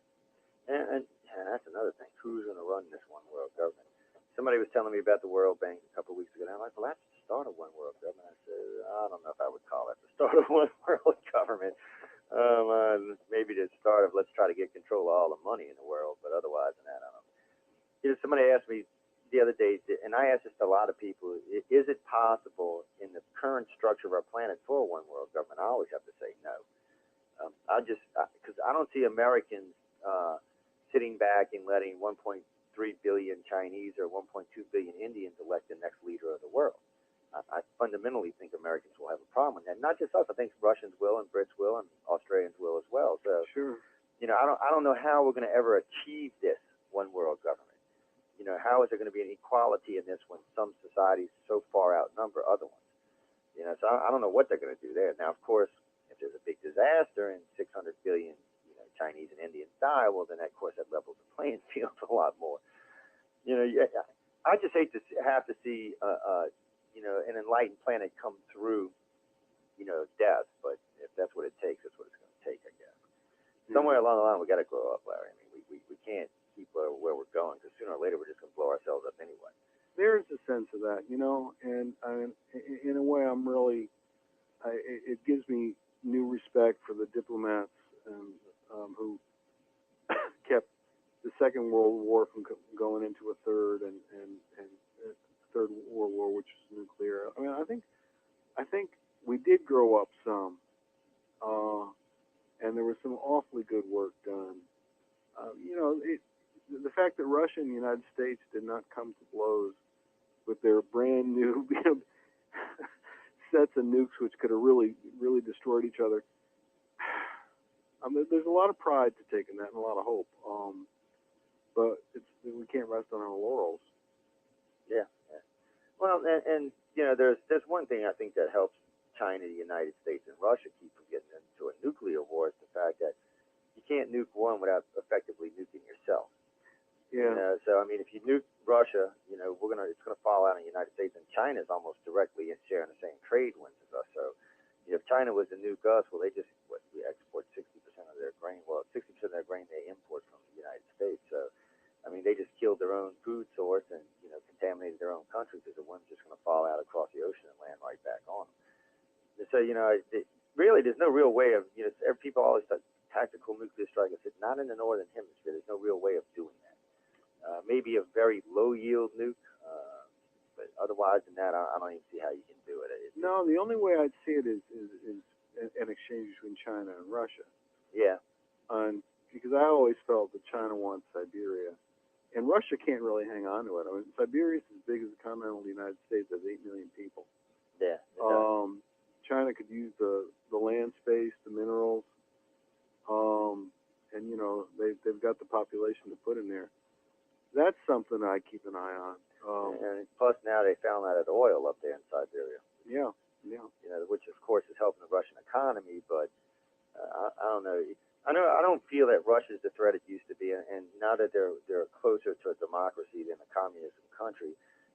Speaker 1: And that's another thing. Who's going to run this one world government? Somebody was telling me about the World Bank a couple of weeks ago, and I'm like, well, that's the start of one world government. I said, I don't know if I would call that the start of one world government. Maybe the start of let's try to get control of all the money in the world, but otherwise than that, I don't know. Somebody asked me the other day, and I asked this to a lot of people, is it possible in the current structure of our planet for a one world government? I always have to say no. Because I don't see Americans sitting back and letting 1.3 billion Chinese or 1.2 billion Indians elect the next leader of the world. I fundamentally think Americans will have a problem with that. Not just us. I think Russians will, and Brits will, and Australians will as well. So,
Speaker 5: sure.
Speaker 1: I don't know how we're going to ever achieve this one world government. How is there going to be an equality in this when some societies so far outnumber other ones? So I don't know what they're going to do there. Now, of course, if there's a big disaster and 600 billion Chinese and Indians die, well, then of course that levels the playing field a lot more. I just hate to have to see an enlightened planet come through death, but if that's what it takes, that's what it's going to take, I guess. Somewhere along the line, we got to grow up, Larry. I mean, we can't keep where we're going, because sooner or later we're just going to blow ourselves up anyway.
Speaker 5: There's a sense of that, and in a way, I'm really, it gives me new respect for the diplomats who kept the Second World War from going into a third, and Third World War, which is nuclear. I mean, I think we did grow up some, and there was some awfully good work done. The fact that Russia and the United States did not come to blows with their brand new sets of nukes which could have really destroyed each other. I mean, there's a lot of pride to take in that and a lot of hope. But we can't rest on our laurels.
Speaker 1: Yeah. Well, and you know, there's one thing I think that helps China, the United States, and Russia keep from getting into a nuclear war is the fact that you can't nuke one without effectively nuking yourself.
Speaker 5: Yeah.
Speaker 1: You know, so I mean, if you nuke Russia, you know, it's gonna fall out on the United States, and China's almost directly sharing the same trade winds as us. So, you know, if China was to nuke us, well, we export 60% of their grain. Well, 60% of their grain they import from the United States. So, I mean, they just killed their own food source and, you know, contaminated their own country because the wind's just going to fall out across the ocean and land right back on them. So, you know, really, there's no real way of, you know, people always talk tactical nuclear strike. I said, not in the northern hemisphere. There's no real way of doing that. Maybe a very low yield nuke, but otherwise than that, I don't even see how you can do it.
Speaker 5: No, the only way I'd see it is an exchange between China and Russia.
Speaker 1: Yeah.
Speaker 5: Because I always felt that China wants Siberia. And Russia can't really hang on to it. I mean, Siberia's as big as the continental United States, has 8 million people.
Speaker 1: Yeah.
Speaker 5: China could use the land space, the minerals, and you know they've got the population to put in there. That's something I keep an eye on.
Speaker 1: And plus now they found out oil up there in Siberia.
Speaker 5: Yeah.
Speaker 1: You know, which of course is helping the Russian economy, but I don't know. I don't feel that Russia's the threat it used to be, and now that they're closer to a democracy than a communism country,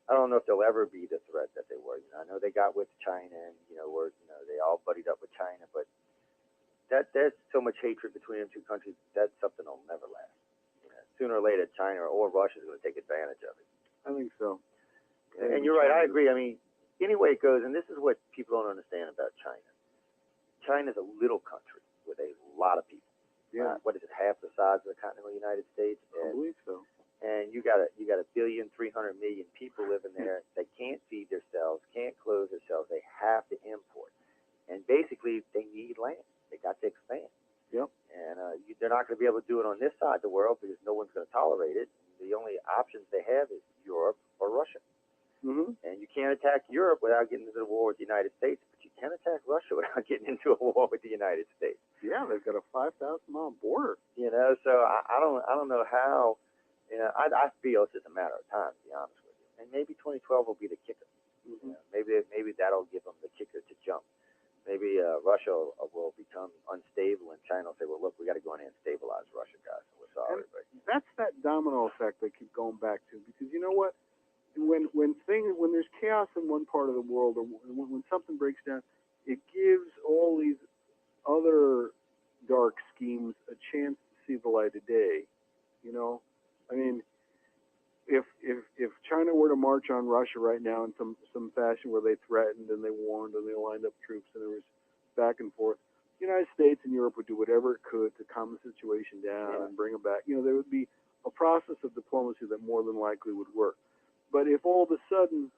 Speaker 1: I don't know if they'll ever be the threat that they were. You know, I know they got with China, and they all buddied up with China, but there's so much hatred between the two countries. That's something that'll never last. You know, sooner or later, China or Russia is going to take advantage of it.
Speaker 5: I think so.
Speaker 1: And you're right. I agree. I mean, any way it goes, and this is what people don't understand about China. China's a little country with a lot of people.
Speaker 5: Yeah.
Speaker 1: What is it? Half the size of the continental United States.
Speaker 5: I believe so.
Speaker 1: And you got 1,300,000,000 people living there. They can't feed themselves, can't clothe themselves. They have to import, and basically they need land. They got to expand.
Speaker 5: Yep.
Speaker 1: And they're not going to be able to do it on this side of the world because no one's going to tolerate it. The only options they have is Europe or Russia.
Speaker 5: Mm-hmm.
Speaker 1: And you can't attack Europe without getting into the war with the United States, but you can attack Russia without getting into a war with the United States.
Speaker 5: Yeah, they've got a 5,000-mile border.
Speaker 1: You know, so I don't know how. You know, I feel it's just a matter of time, to be honest with you. And maybe 2012 will be the kicker.
Speaker 5: Mm-hmm.
Speaker 1: You know, maybe that'll give them the kicker to jump. Maybe Russia will become unstable, and China will say, "Well, look, we got to go in and stabilize Russia, guys. So we're sorry."
Speaker 5: And that's that domino effect I keep going back to, because you know what? When there's chaos in one part of the world, or when something breaks down, it gives all these other dark schemes a chance to see the light of day. You know, I mean, if China were to march on Russia right now in some fashion where they threatened and they warned and they lined up troops and there was back and forth, the United States and Europe would do whatever it could to calm the situation down and bring them back. You know, there would be a process of diplomacy that more than likely would work. But if all of a sudden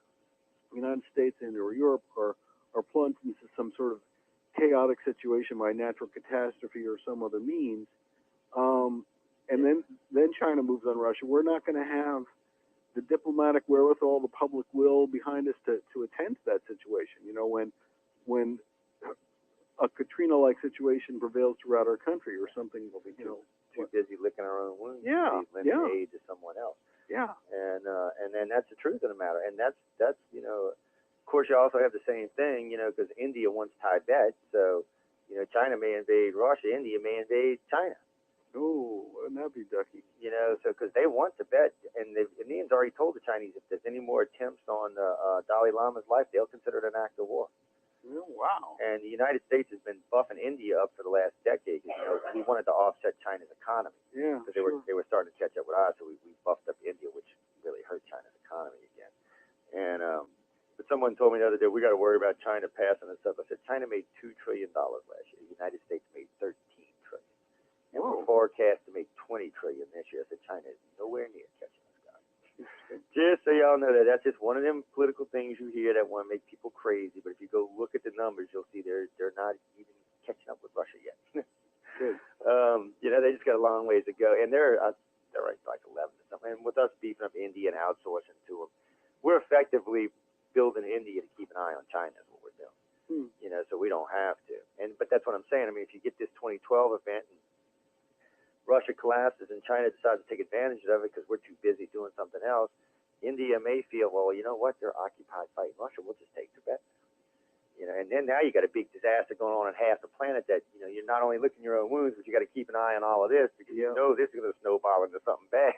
Speaker 5: the United States and or Europe are plunged into some sort of chaotic situation by natural catastrophe or some other means, and then China moves on Russia, we're not going to have the diplomatic wherewithal, the public will behind us to attend to that situation. You know, when a Katrina-like situation prevails throughout our country or something,
Speaker 1: we'll be too busy licking our own wounds.
Speaker 5: Yeah,
Speaker 1: to lend aid to someone else.
Speaker 5: Yeah,
Speaker 1: and then that's the truth of the matter, and that's you know, of course you also have the same thing, you know, because India wants Tibet, so you know China may invade Russia, India may invade China.
Speaker 5: Oh, wouldn't that be ducky?
Speaker 1: You know, so because they want Tibet, and the Indians already told the Chinese if there's any more attempts on Dalai Lama's life, they'll consider it an act of war.
Speaker 5: Oh, wow.
Speaker 1: And the United States has been buffing India up for the last decade. You know, we wanted to offset China's economy.
Speaker 5: Yeah,
Speaker 1: because they were starting to catch up with us, so we buffed up India, which really hurt China's economy again. And but someone told me the other day, we got to worry about China passing this up. I said, China made $2 trillion last year. The United States made $13 trillion. And we're forecast to make $20 trillion this year. I said, China is nowhere near catching us, guys. Just so y'all know that's just one of them political things you hear that want to make people crazy. But if you go look at the numbers, you'll see they're not even catching up with Russia yet.
Speaker 5: Good.
Speaker 1: You know, they just got a long ways to go, and they're right like 11 or something. And with us beefing up India and outsourcing to them, we're effectively building India to keep an eye on China. Is what we're doing. so we don't have to. But that's what I'm saying. I mean, if you get this 2012 event and Russia collapses and China decides to take advantage of it because we're too busy doing something else, India may feel, well, you know what? They're occupied fighting Russia. We'll just take Tibet. And then now you got a big disaster going on in half the planet that, you're not only licking your own wounds, but you got to keep an eye on all of this because you know this is going to snowball into something bad.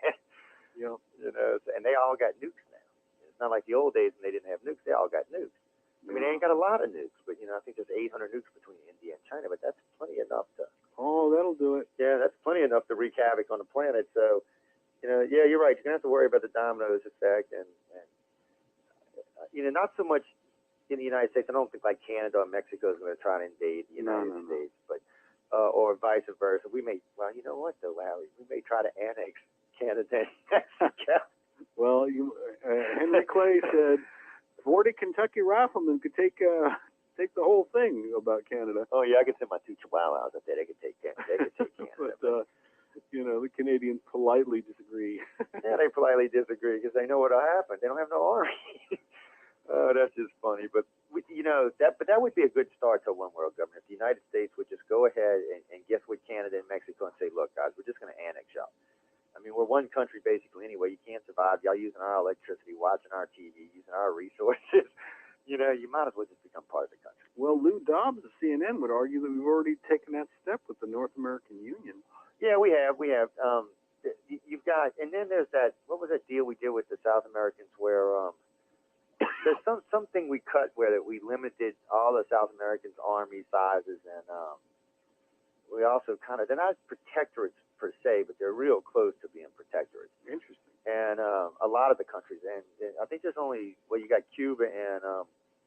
Speaker 1: And they all got nukes now. It's not like the old days when they didn't have nukes. They all got nukes. I mean, they ain't got a lot of nukes, but, I think there's 800 nukes between India and China, but that's plenty enough to...
Speaker 5: Oh, that'll do it.
Speaker 1: Yeah, that's plenty enough to wreak havoc on the planet. So, yeah, you're right. You're going to have to worry about the dominoes effect and not so much in the United States. I don't think like Canada or Mexico is going to try to invade the United States, but or vice versa. We may, well, you know what though, Larry? We may try to annex Canada and Mexico.
Speaker 5: Well, Henry Clay said 40 Kentucky riflemen could take the whole thing about Canada.
Speaker 1: Oh yeah, I could send my 2 chihuahuas up there. They could take Canada.
Speaker 5: But the Canadians politely disagree.
Speaker 1: Yeah, they politely disagree because they know what'll happen. They don't have no army. Oh, that's just funny. But that would be a good start to one world government. If the United States would just go ahead and get with Canada and Mexico and say, look, guys, we're just going to annex y'all. I mean, we're one country basically anyway. You can't survive. Y'all using our electricity, watching our TV, using our resources. You might as well just become part of the country.
Speaker 5: Well, Lou Dobbs of CNN would argue that we've already taken that step with the North American Union.
Speaker 1: Yeah, we have. You've got, and then there's that. What was that deal we did with the South Americans where there's something we cut where that we limited all the South Americans' army sizes, and we also they're not protectorates per se, but they're real close to being protectorates.
Speaker 5: Interesting.
Speaker 1: And a lot of the countries, and I think there's only you got Cuba and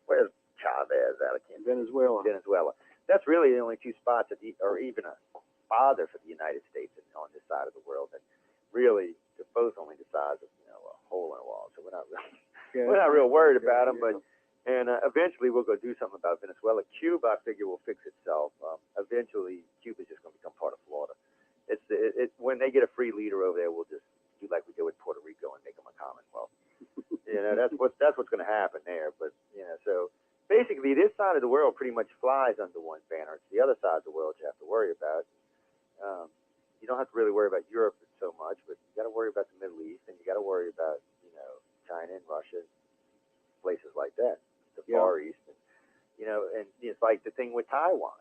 Speaker 1: where's Chavez out of
Speaker 5: Venezuela.
Speaker 1: That's really the only 2 spots that are even a bother for the United States on this side of the world, and really they're both only the size of a hole in a wall. So we're not real worried about them. But eventually we'll go do something about Venezuela. Cuba, I figure, will fix itself. Eventually, Cuba's just going to become part of Florida. It's when they get a free leader over there, we'll just do like we did with Puerto Rico and make them a commonwealth. That's what's going to happen there. But so basically, this side of the world pretty much flies under one banner. It's the other side of the world you have to worry about. You don't have to really worry about Europe so much, but you got to worry about the Middle East, and you got to worry about China and Russia, places like that, the Far East, and it's like the thing with Taiwan.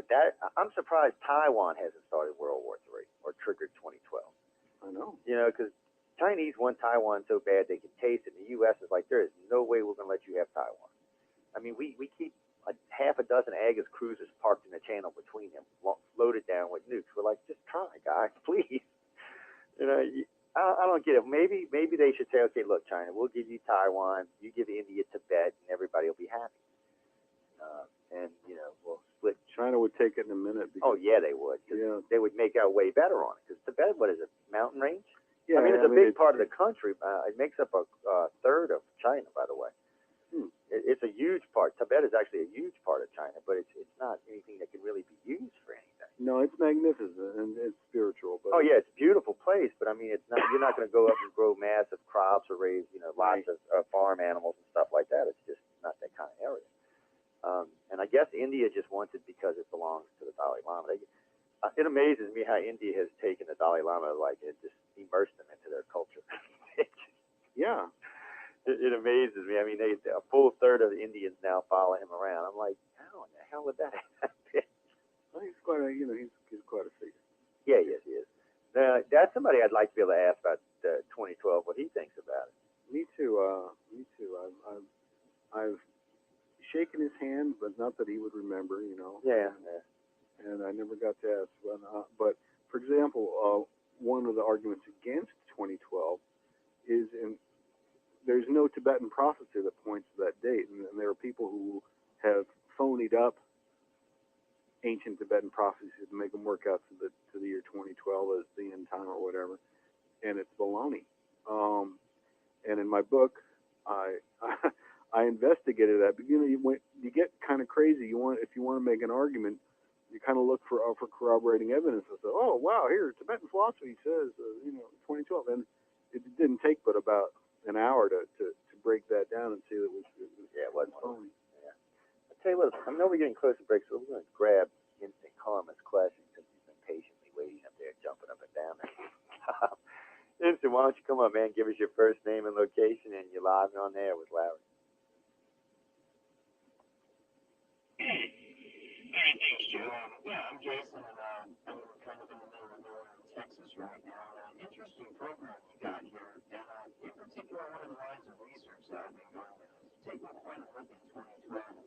Speaker 1: That I'm surprised Taiwan hasn't started World War III or triggered 2012.
Speaker 5: I know.
Speaker 1: Because Chinese want Taiwan so bad they can taste it. And the U.S. is like, there is no way we're going to let you have Taiwan. I mean, we keep half a dozen Aegis cruisers parked in the channel between them, loaded down with nukes. We're like, just try, guys, please. I don't get it. Maybe they should say, okay, look, China, we'll give you Taiwan, you give India Tibet, and everybody will be happy. We'll split.
Speaker 5: China would take it in a minute.
Speaker 1: Oh yeah, they would. They would make out way better on it. Because Tibet, what is it? Mountain range? Yeah, I mean, it's a big part of the country. It makes up a third of China, by the way. It's a huge part. Tibet is actually a huge part of China, but it's not anything that can really be used for anything.
Speaker 5: No, it's magnificent and it's spiritual. But
Speaker 1: oh yeah, it's a beautiful place, but I mean, it's not. You're not going to go up and grow massive crops or raise, lots of farm animals and stuff like that. It's just not that kind of area. And I guess India just wants it because it belongs to the Dalai Lama. It amazes me how India has taken the Dalai Lama, and just immersed them into their culture.
Speaker 5: Yeah.
Speaker 1: It amazes me. I mean, a full third of the Indians now follow him around. I'm like, how in the hell would that happen?
Speaker 5: Well, he's quite a, he's quite a figure.
Speaker 1: Yeah, yes, he is. Now, that's somebody I'd like to be able to ask about 2012, what he thinks about it.
Speaker 5: Me too. I've shaken his hand, but not that he would remember,
Speaker 1: Yeah.
Speaker 5: And I never got to ask. But for example, one of the arguments against 2012 is there's no Tibetan prophecy that points to that date, and there are people who have phonied up ancient Tibetan prophecies to make them work out to the year 2012 as the end time or whatever, and it's baloney. And in my book, I investigated that. But you get kind of crazy. If you want to make an argument, you kind of look for corroborating evidence and say, oh wow, here Tibetan philosophy says 2012, and it didn't take but about an hour to break that down and see that it was phony.
Speaker 1: Yeah. Tell you what, I know we're getting close to break, so we're going to grab Instant Karma's question since he's been patiently waiting up there, jumping up and down there. Instant, why don't you come up, man? Give us your first name and location, and you're live on there with Larry.
Speaker 6: All right, thanks, Joe. Yeah, I'm Jason, and I'm kind of in the middle of nowhere in Texas right now. Interesting program you got here, and in particular, one of the lines of research that I've been going with is taking quite a look in 2012.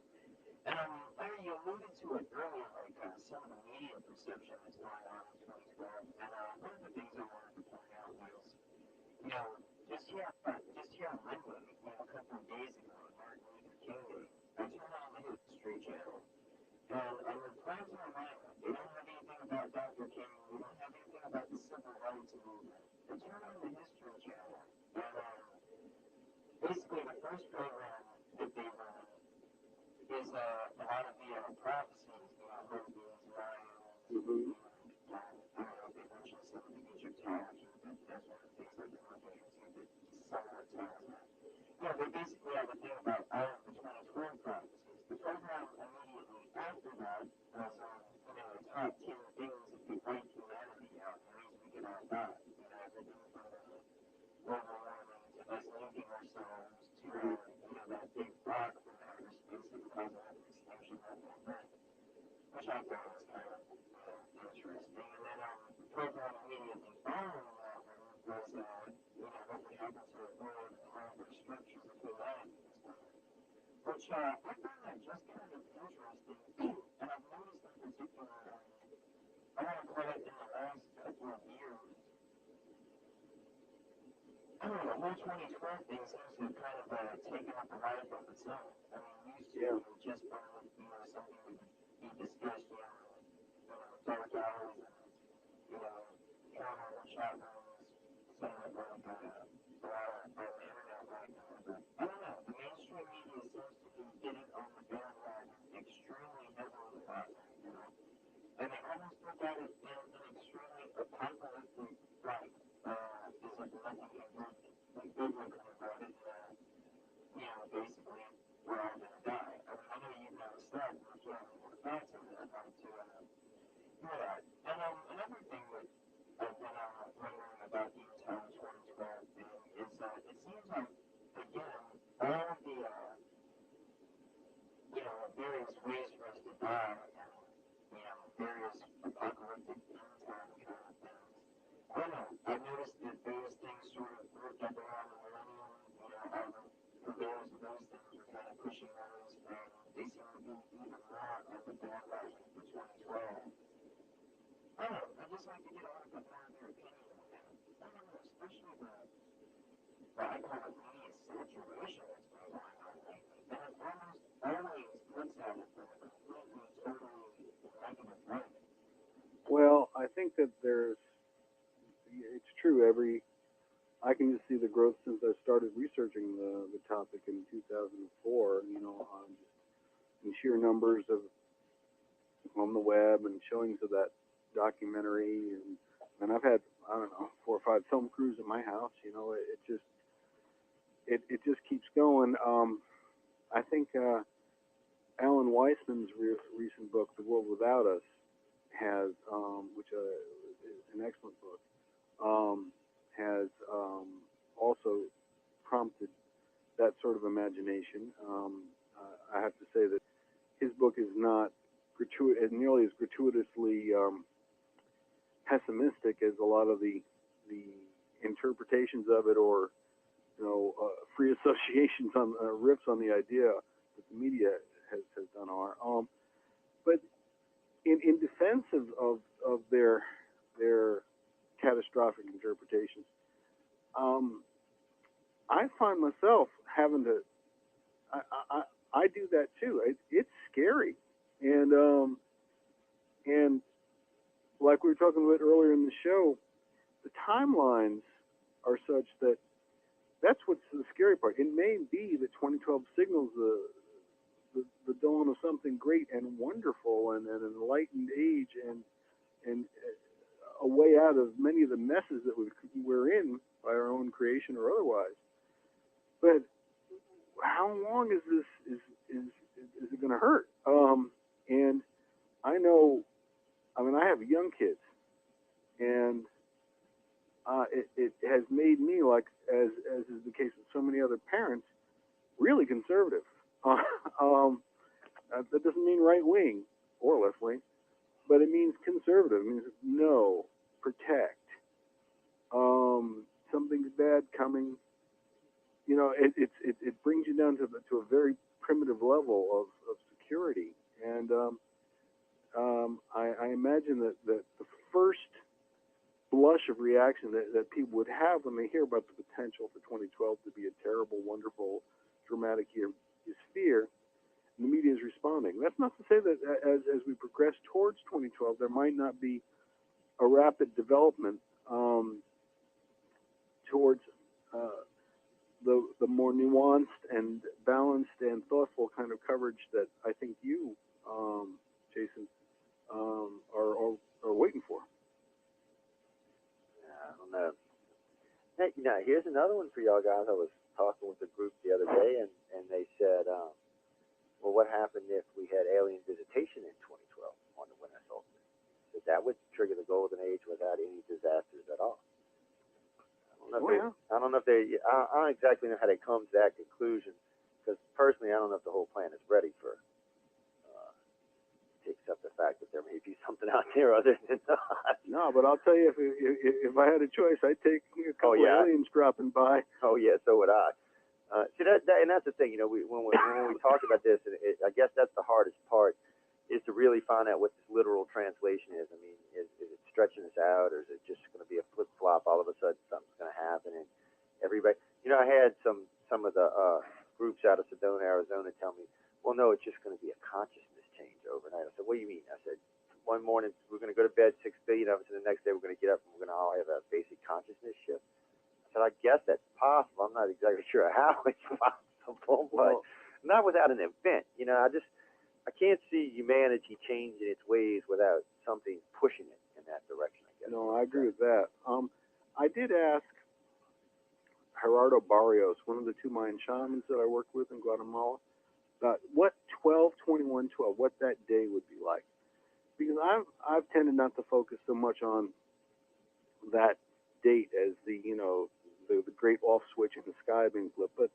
Speaker 6: And Larry, you alluded to it earlier, like some of the media perception that's going on in 2012. And one of the things I wanted to point out was, you know, just here in Linwood, you know, a couple of days ago, on Martin Luther King Day, I turned on the History Channel, and I'm proud to remind them, they don't have anything about Dr. King, we don't have anything about the Civil Rights Movement. But turn on the History Channel, and basically the first program that they run is a lot of the prophecies, you know, Moses, Ryan, I don't know if they mentioned some of the Egyptology, but that's one of the things that they're looking into that somewhat tells that. Yeah, they basically have a thing about all of the 2012 prophecies. The program immediately after that was you know, the top 10 things that could wipe humanity out and ways we can all die. You know, everything from global warming to us losing ourselves to, you know, that big rock from outer space that caused an extinction of the Earth, which I thought was kind of interesting. And then the program immediately following that one was, you know, what would happen to the world and all of our structures of humanity was done. Which I found that just kind of interesting, and I've noticed in particular, I want to call it in the last couple of years, I don't know, the whole 2012 thing seems to have kind of taken up a life of its own. I mean, used to just be, you know, something that would be discussed, you know, dark hours and, you know, paranormal chat rooms, somewhat like on the internet right now. But I don't know, the mainstream media seems to be getting on the bandwagon extremely heavily about it, you know. And they almost look at it in an extremely apocalyptic light. Is like nothing like biblical about it. You know, basically, we're all going to die. I mean, I know you've noticed that, and if you have more thoughts on it, I'd like to hear that. And another thing that I've been wondering about the entire 2012 thing is it seems like, again, all of the, you know, various ways for us to die, and, you know, various apocalyptic end time kind of things. I don't know. I've noticed that those things sort of worked up around the millennium, you know, all the purveyors of those things were kind of pushing those, and they seem to be even more on the bandwagon for 2012. I don't know. I'd just like to get a little bit more of their opinion on that. I don't know, especially the what I call the media saturation that's been going on lately. And it almost always looks at it from a completely, totally negative light.
Speaker 5: Well, I think that it's true. I can just see the growth since I started researching the topic in 2004. You know, just in sheer numbers of on the web and showings of that documentary, and I've had, I don't know, 4 or 5 film crews at my house. You know, it just keeps going. I think Alan Weissman's recent book, The World Without Us, has, which is an excellent book, has also prompted that sort of imagination. I have to say that his book is not nearly as gratuitously pessimistic as a lot of the interpretations of it, or free associations on riffs on the idea that the media has done are. But in defense of their catastrophic interpretations, I find myself having to. I do that too. It's scary, and like we were talking about earlier in the show, the timelines are such that that's what's the scary part. It may be that 2012 signals the dawn of something great and wonderful and an enlightened age and a way out of many of the messes that we're in by our own creation or otherwise. But how long is is it going to hurt? And I know, I mean, I have young kids, and it has made me, like, as is the case with so many other parents, really conservative. That doesn't mean right wing or left wing, but it means conservative. It means no, protect. Something's bad coming. You know, it brings you down to a very primitive level of security, and I imagine that the first blush of reaction that people would have when they hear about the potential for 2012 to be a terrible, wonderful, dramatic year is fear. And the media is responding. That's not to say that as we progress towards 2012, there might not be a rapid development towards the more nuanced and balanced and thoughtful kind of coverage that I think you, Jason, are waiting for.
Speaker 1: I don't know. Hey, now, here's another one for y'all guys. I was talking with a group the other day, and they said, well, what happened if we had alien visitation in 2012 on the winter solstice? So that would trigger the golden age without any disasters at all. I don't know if they, I don't exactly know how they come to that conclusion, because personally, I don't know if the whole planet is ready for, to accept the fact that there may be something out there other than us.
Speaker 5: No, but I'll tell you, if I had a choice, I'd take a couple of aliens dropping by.
Speaker 1: Oh yeah, so would I. See and that's the thing, you know. When we talk about this, I guess that's the hardest part, is to really find out what this literal translation is. I mean, is it stretching us out, or is it just going to be a flip flop? All of a sudden, something's going to happen, and everybody. You know, I had some of the groups out of Sedona, Arizona, tell me, well, no, it's just going to be a consciousness change overnight. I said, what do you mean? I said, one morning we're going to go to bed 6 billion of us, and the next day we're going to get up and we're going to all have a basic consciousness shift. I said, I guess that's possible. I'm not exactly sure how it's possible, but not without an event. You know, I can't see humanity changing its ways without something pushing it in that direction, I guess.
Speaker 5: No, I agree with that. I did ask Gerardo Barrios, one of the two Mayan shamans that I worked with in Guatemala, about what 12/21/12, what that day would be like. Because I've tended not to focus so much on that date as the great off switch in the sky being flipped, but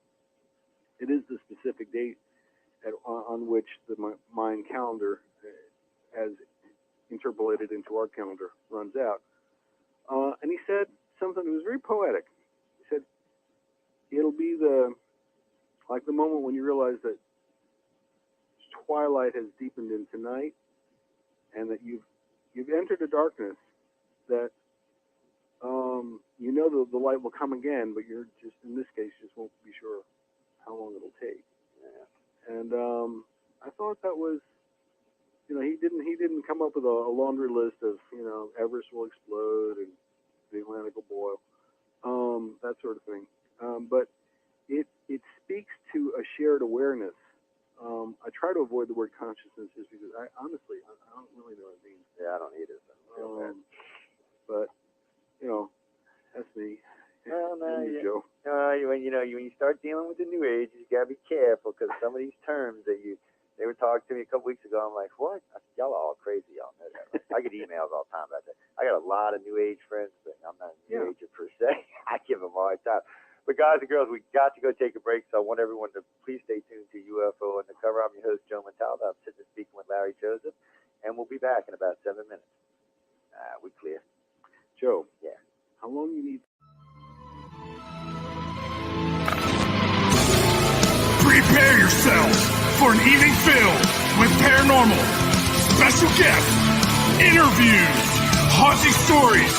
Speaker 5: it is the specific date on which the Mayan calendar, as interpolated into our calendar, runs out. And he said something that was very poetic. He said, it'll be the moment when you realize that twilight has deepened into night, and that you've entered a darkness that you know the light will come again, but you're just, in this case, just won't be sure how long it'll take. Yeah. And I thought that was, you know, he didn't come up with a laundry list of, you know, Everest will explode and the Atlantic will boil, that sort of thing. But it speaks to a shared awareness. I try to avoid the word consciousness just because I honestly don't really know what it means.
Speaker 1: Yeah, I don't either. So
Speaker 5: but you know, that's me.
Speaker 1: Well, no,
Speaker 5: Joe.
Speaker 1: When you start dealing with the New Age, you gotta be careful, because some of these terms that they were talking to me a couple weeks ago. I'm like, what? I said, y'all are all crazy. Y'all know that. Right? I get emails all the time about that. I got a lot of New Age friends, but I'm not a New Ager per se. I give them a hard time. But guys and girls, we got to go take a break, so I want everyone to please stay tuned to UFO Undercover. I'm your host, Joe Montaldo. I'm sitting and speaking with Larry Joseph, and we'll be back in about 7 minutes. We clear.
Speaker 5: Joe.
Speaker 1: Yeah.
Speaker 5: How long you need?
Speaker 7: Prepare yourself for an evening filled with paranormal, special guests, interviews, haunting stories,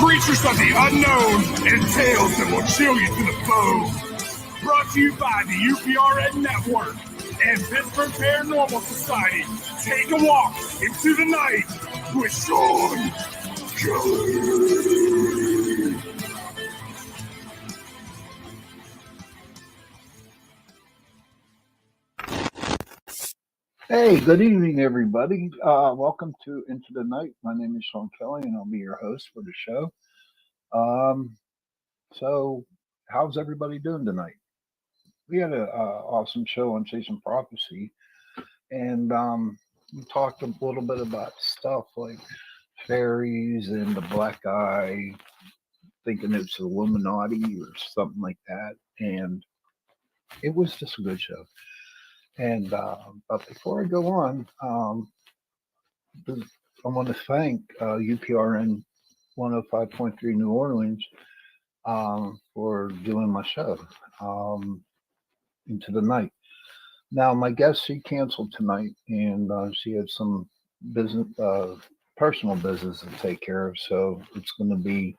Speaker 7: creatures of the unknown, and tales that will chill you to the bone. Brought to you by the UPRN Network and Pittsburgh Paranormal Society. Take a walk into the night with Sean Kelly.
Speaker 8: Hey, good evening, everybody. Welcome to Into the Night. My name is Sean Kelly, and I'll be your host for the show. So how's everybody doing tonight? We had an awesome show on Chasing Prophecy. and we talked a little bit about stuff like fairies and the black eye, thinking it's Illuminati or something like that. And it was just a good show. And but before I go on, I want to thank UPRN 105.3 New Orleans for doing my show into the night. Now, my guest, she canceled tonight, and she had some business, personal business to take care of. So it's going to be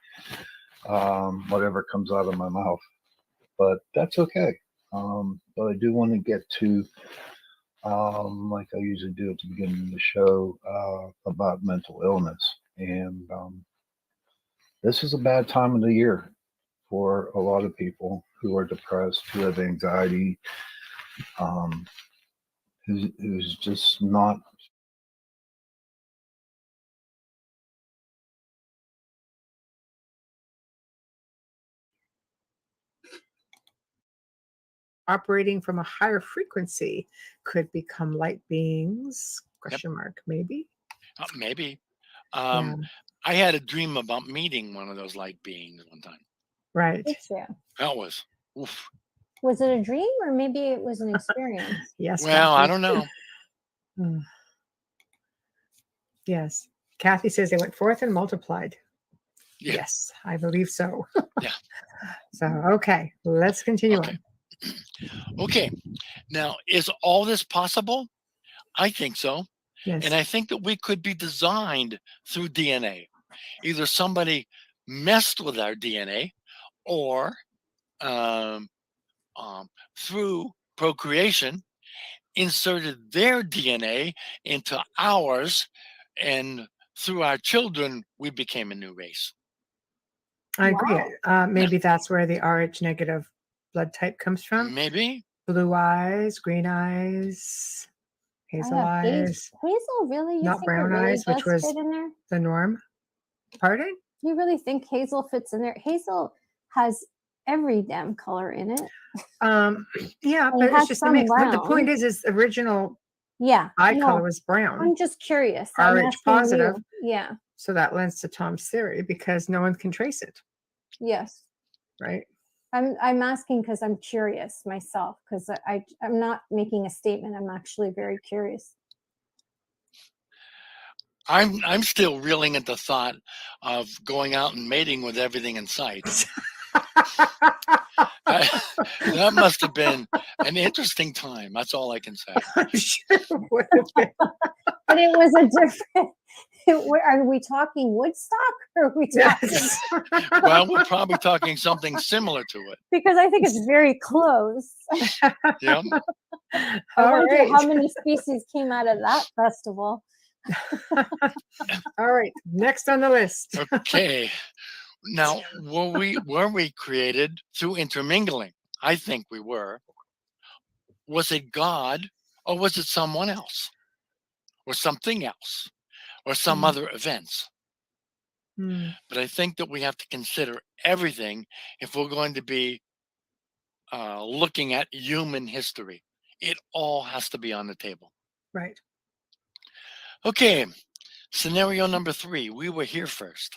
Speaker 8: whatever comes out of my mouth, but that's okay. But I do want to get to, like I usually do at the beginning of the show, about mental illness. And this is a bad time of the year for a lot of people who are depressed, who have anxiety, who's just not.
Speaker 9: Operating from a higher frequency could become light beings? Question mark, maybe?
Speaker 10: Maybe.
Speaker 9: Yeah.
Speaker 10: I had a dream about meeting one of those light beings one time.
Speaker 9: Right.
Speaker 11: Did you?
Speaker 10: That was, oof.
Speaker 11: Was it a dream or maybe it was an experience?
Speaker 9: Yes.
Speaker 10: Well,
Speaker 9: Kathy.
Speaker 10: I don't know.
Speaker 9: Yes. Kathy says they went forth and multiplied.
Speaker 10: Yeah.
Speaker 9: Yes, I believe so.
Speaker 10: Yeah.
Speaker 9: So, okay, let's continue on.
Speaker 10: Okay. Now, is all this possible? I think so.
Speaker 9: Yes.
Speaker 10: And I think that we could be designed through DNA. Either somebody messed with our DNA or through procreation, inserted their DNA into ours, and through our children, we became a new race.
Speaker 9: I agree. Maybe that's where the Rh negative blood type comes from.
Speaker 10: Maybe.
Speaker 9: Blue eyes, green eyes, hazel eyes.
Speaker 11: Hazel, really? You
Speaker 9: not
Speaker 11: think
Speaker 9: brown
Speaker 11: it really
Speaker 9: eyes, which
Speaker 11: does
Speaker 9: was
Speaker 11: fit in there?
Speaker 9: the norm. Pardon?
Speaker 11: You really think hazel fits in there? Hazel has every damn color in it.
Speaker 9: Yeah,
Speaker 11: It
Speaker 9: but
Speaker 11: has
Speaker 9: it's just a
Speaker 11: some
Speaker 9: mix. But the
Speaker 11: brown.
Speaker 9: point is original eye
Speaker 11: no,
Speaker 9: color was brown.
Speaker 11: I'm just curious. I'm
Speaker 9: Rh
Speaker 11: asking
Speaker 9: positive.
Speaker 11: you. Yeah.
Speaker 9: So that lends to Tom's theory because no one can trace it,
Speaker 11: Yes.
Speaker 9: right?
Speaker 11: I'm asking because I'm curious myself, because I'm not making a statement. I'm actually very curious.
Speaker 10: I'm still reeling at the thought of going out and mating with everything in sight. That must have been an interesting time. That's all I can say.
Speaker 9: I'm sure it would have been.
Speaker 11: But it was a different. Are we talking Woodstock or are we talking?
Speaker 9: Yes.
Speaker 10: Well, we're probably talking something similar to it.
Speaker 11: Because I think it's very close.
Speaker 10: Yeah.
Speaker 11: I
Speaker 9: All
Speaker 11: wonder
Speaker 9: right.
Speaker 11: how many species came out of that festival.
Speaker 9: All right. Next on the list.
Speaker 10: Okay. Now, were we created through intermingling? I think we were. Was it God, or was it someone else, or something else, or some other events? But I think that we have to consider everything if we're going to be looking at human history. It all has to be on the table.
Speaker 9: Right.
Speaker 10: Okay. Scenario number 3. We were here first.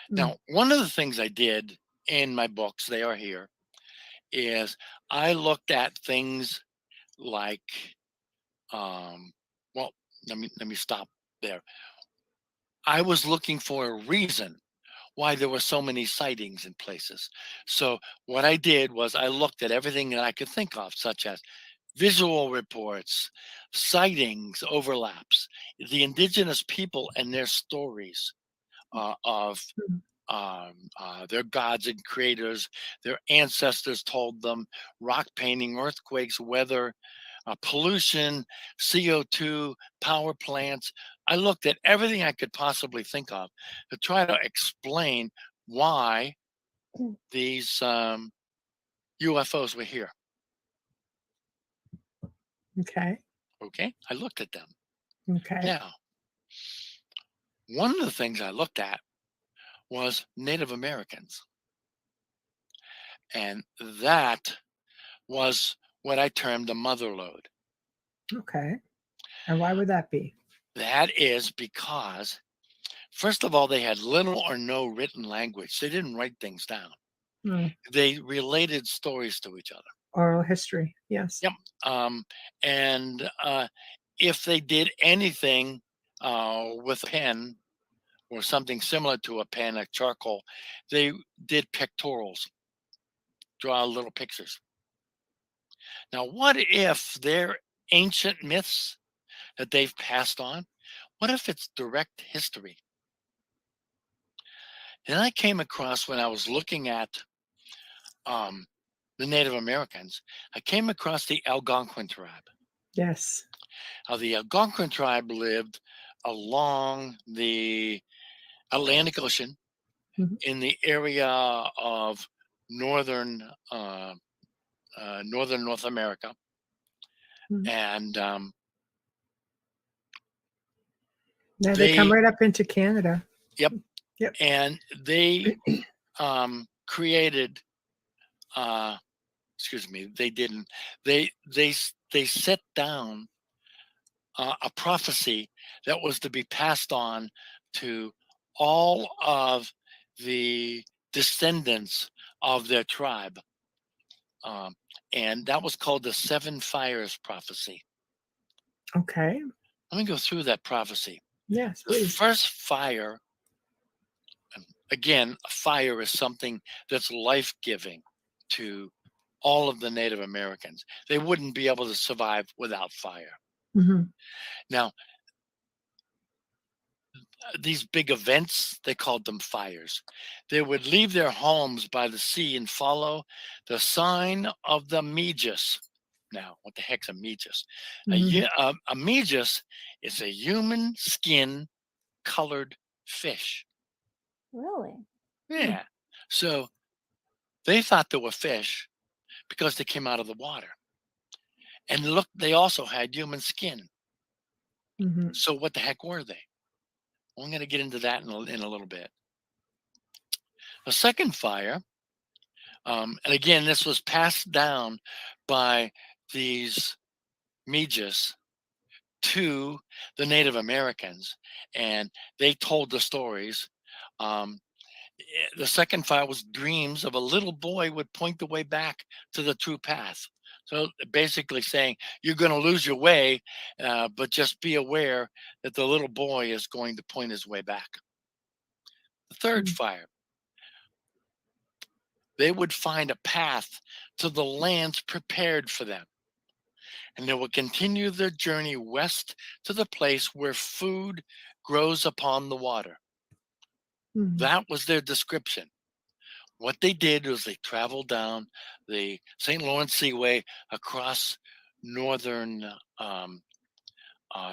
Speaker 10: Now, one of the things I did in my books, they are here, is I looked at things like, well, let me stop there. I was looking for a reason why there were so many sightings in places. So what I did was I looked at everything that I could think of, such as visual reports, sightings, overlaps, the indigenous people and their stories of their gods and creators, their ancestors told them, rock painting, earthquakes, weather, pollution, CO2, power plants. I looked at everything I could possibly think of to try to explain why these UFOs were here.
Speaker 9: Okay.
Speaker 10: Okay, I looked at them.
Speaker 9: Okay.
Speaker 10: Now, one of the things I looked at was Native Americans. And that was what I termed the mother lode.
Speaker 9: Okay. And why would that be?
Speaker 10: That is because, first of all, they had little or no written language. They didn't write things down.
Speaker 9: Oh,
Speaker 10: They related stories to each other.
Speaker 9: oral history. Yes.
Speaker 10: Yep. And if they did anything with a pen or something similar to a pen, like charcoal, they did pictorials, draw little pictures. Now, what if they're ancient myths that they've passed on? What if it's direct history? And I came across, when I was looking at the Native Americans, I came across the Algonquin tribe.
Speaker 9: Yes.
Speaker 10: How the Algonquin tribe lived along the Atlantic Ocean
Speaker 9: Mhm.
Speaker 10: in the area of northern northern North America,
Speaker 9: Mhm.
Speaker 10: and
Speaker 9: Yeah, they come
Speaker 10: they
Speaker 9: right up into Canada.
Speaker 10: yep,
Speaker 9: Yep.
Speaker 10: and they created. Excuse me, they didn't. They set down a prophecy that was to be passed on to all of the descendants of their tribe. Um, and that was called the Seven Fires prophecy.
Speaker 9: Okay.
Speaker 10: Let me go through that prophecy.
Speaker 9: Yes,
Speaker 10: The
Speaker 9: please.
Speaker 10: first fire, again, a fire is something that's life giving to all of the Native Americans. They wouldn't be able to survive without fire.
Speaker 9: Hmm.
Speaker 10: Now, these big events, they called them fires. They would leave their homes by the sea and follow the sign of the Megis. Now, what the heck's a Megis?
Speaker 9: Hmm.
Speaker 10: A Megis is a human skin colored fish.
Speaker 11: Really?
Speaker 10: Yeah. So they thought they were fish because they came out of the water. And look, they also had human skin.
Speaker 9: Hmm.
Speaker 10: So what the heck were they? Well, I'm going to get into that in a little bit. The second fire, and again, this was passed down by these Megis to the Native Americans, and they told the stories. Um, the second fire was dreams of a little boy would point the way back to the true path. So basically saying, you're going to lose your way, but just be aware that the little boy is going to point his way back. The third fire, they would find a path to the lands prepared for them. And they will continue their journey west to the place where food grows upon the water.
Speaker 9: Hmm.
Speaker 10: That was their description. What they did was they traveled down the St. Lawrence Seaway across northern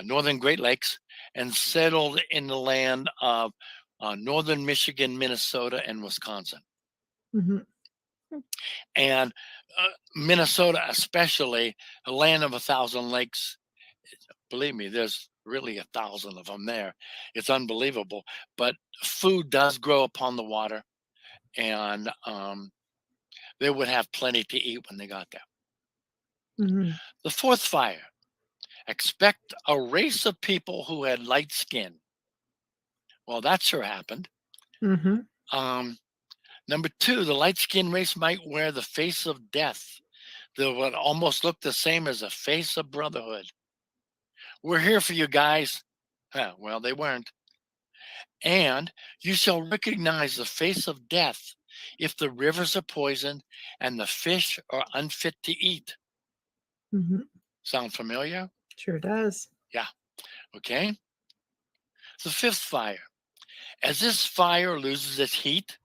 Speaker 10: northern Great Lakes and settled in the land of northern Michigan, Minnesota, and Wisconsin.
Speaker 9: Hmm.
Speaker 10: And Minnesota, especially, a land of 1,000 lakes. Believe me, there's really 1,000 of them there. It's unbelievable. But food does grow upon the water, and they would have plenty to eat when they got there.
Speaker 9: Hmm.
Speaker 10: The fourth fire, expect a race of people who had light skin. Well, that sure happened.
Speaker 9: Hmm.
Speaker 10: Number two, the light skin race might wear the face of death that would almost look the same as a face of brotherhood. We're here for you guys. Well, they weren't. And you shall recognize the face of death if the rivers are poisoned and the fish are unfit to eat.
Speaker 9: Hmm.
Speaker 10: Sound familiar?
Speaker 9: Sure does.
Speaker 10: Yeah. Okay. The fifth fire. As this fire loses its heat,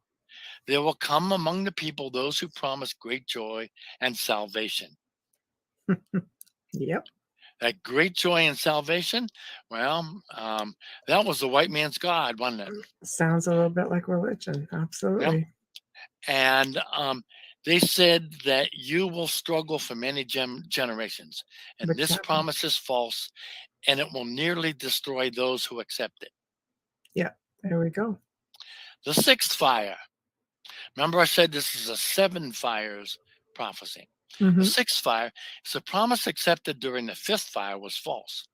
Speaker 10: there will come among the people those who promise great joy and salvation.
Speaker 9: Yep.
Speaker 10: That great joy and salvation, well, that was the white man's God, wasn't it?
Speaker 9: Sounds a little bit like religion.
Speaker 10: Yep.
Speaker 9: Absolutely.
Speaker 10: And they said that you will struggle for many generations. And
Speaker 9: Which
Speaker 10: this
Speaker 9: happened.
Speaker 10: promise is false, and it will nearly destroy those who accept it.
Speaker 9: Yeah. There we go.
Speaker 10: The sixth fire. Remember, I said this is a seven fires prophecy. The
Speaker 9: Mhm.
Speaker 10: sixth fire is the promise accepted during the fifth fire was false.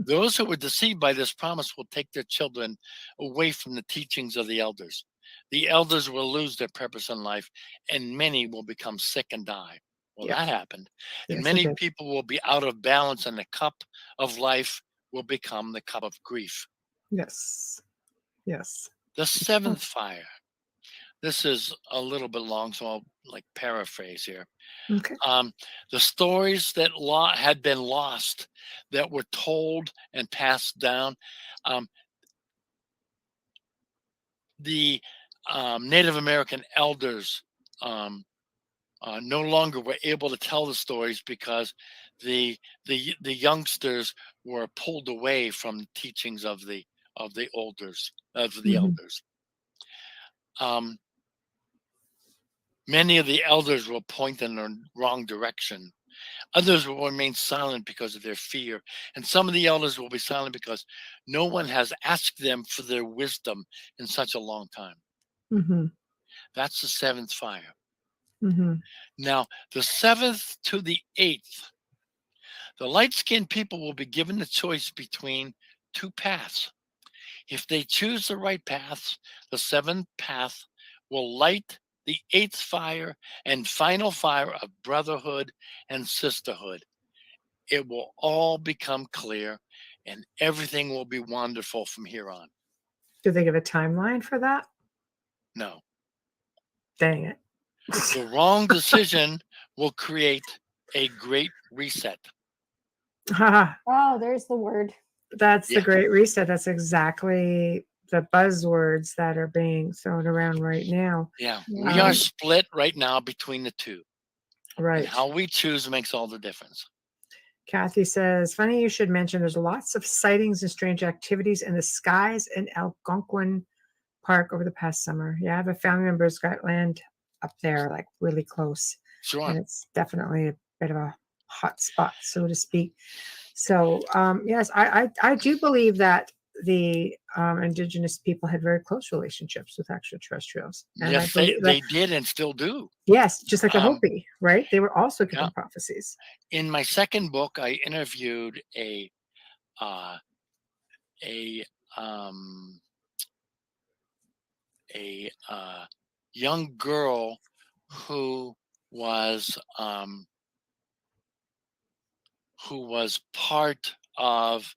Speaker 10: Those who were deceived by this promise will take their children away from the teachings of the elders. The elders will lose their purpose in life, and many will become sick and die. Well,
Speaker 9: Yeah.
Speaker 10: that happened. And
Speaker 9: Yes, it
Speaker 10: many
Speaker 9: did.
Speaker 10: people will be out of balance, and the cup of life will become the cup of grief.
Speaker 9: Yes. Yes.
Speaker 10: The seventh fire. This is a little bit long, so I'll paraphrase here.
Speaker 9: Okay.
Speaker 10: The stories that had been lost, that were told and passed down, the Native American elders no longer were able to tell the stories because the youngsters were pulled away from the teachings of the elders.
Speaker 9: Mhm.
Speaker 10: Many of the elders will point in the wrong direction. Others will remain silent because of their fear. And some of the elders will be silent because no one has asked them for their wisdom in such a long time.
Speaker 9: Mhm.
Speaker 10: That's the seventh fire.
Speaker 9: Mhm.
Speaker 10: Now, the seventh to the eighth, the light-skinned people will be given the choice between two paths. If they choose the right path, the seventh path will light the eighth fire and final fire of brotherhood and sisterhood. It will all become clear, and everything will be wonderful from here on.
Speaker 9: Do they give a timeline for that?
Speaker 10: No,
Speaker 9: Dang it.
Speaker 10: the wrong decision will create a great reset.
Speaker 11: Oh, there's the word.
Speaker 9: That's the
Speaker 10: Yeah.
Speaker 9: great reset. That's exactly the buzzwords that are being thrown around right now.
Speaker 10: Yeah, we are
Speaker 9: Um,
Speaker 10: split right now between the two, and
Speaker 9: Right.
Speaker 10: how we choose makes all the difference.
Speaker 9: Kathy says, funny you should mention there's lots of sightings and strange activities in the skies in Algonquin Park over the past summer. Yeah, I have a family member's got land up there, like really close.
Speaker 10: Sure.
Speaker 9: And it's definitely a bit of a hot spot, so to speak. So, yes, I do believe that the indigenous people had very close relationships with extraterrestrials. And I
Speaker 10: Yes,
Speaker 9: believe that,
Speaker 10: they did and still do.
Speaker 9: yes, just like the
Speaker 10: Um,
Speaker 9: Hopi, right? They were also given
Speaker 10: yeah.
Speaker 9: prophecies.
Speaker 10: In my second book, I interviewed a young girl who was part of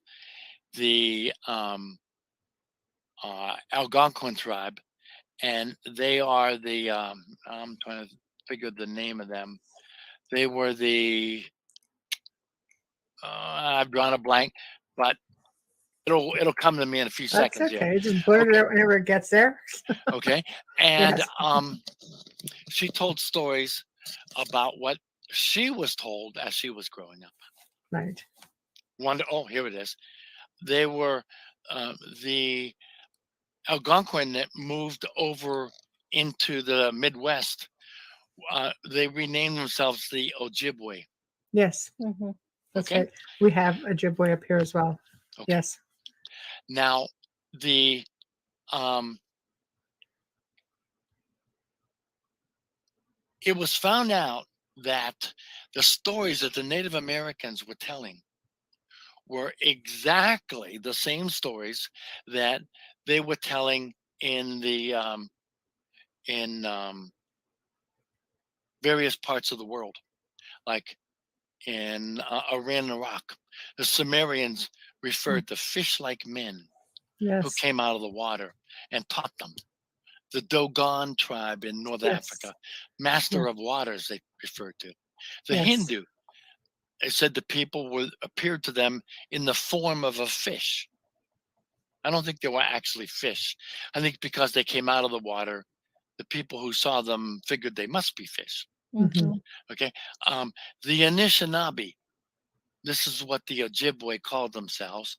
Speaker 10: the Algonquin tribe, and they are the I'm trying to figure the name of them. They were the I've drawn a blank, but it'll come to me in a few
Speaker 9: That's
Speaker 10: seconds.
Speaker 9: okay.
Speaker 10: Yeah.
Speaker 9: Just blurt it out whenever it gets there.
Speaker 10: Okay. And
Speaker 9: Yes.
Speaker 10: she told stories about what she was told as she was growing up.
Speaker 9: Right.
Speaker 10: Oh, here it is. They were the Algonquin that moved over into the Midwest. They renamed themselves the Ojibwe.
Speaker 9: Yes. That's
Speaker 10: Okay.
Speaker 9: right. We have a Ojibwe up here as well.
Speaker 10: Okay.
Speaker 9: Yes.
Speaker 10: Now, the it was found out that the stories that the Native Americans were telling were exactly the same stories that they were telling in the in various parts of the world, like in Iran and Iraq. The Sumerians referred to fish-like men who
Speaker 9: Yes.
Speaker 10: came out of the water and taught them. The Dogon tribe in North
Speaker 9: Yes.
Speaker 10: Africa, master of waters, they referred to. The
Speaker 9: Yes.
Speaker 10: Hindu, they said the people appeared to them in the form of a fish. I don't think they were actually fish. I think because they came out of the water, the people who saw them figured they must be fish.
Speaker 9: Mhm.
Speaker 10: Okay. The Anishinaabe, this is what the Ojibwe called themselves.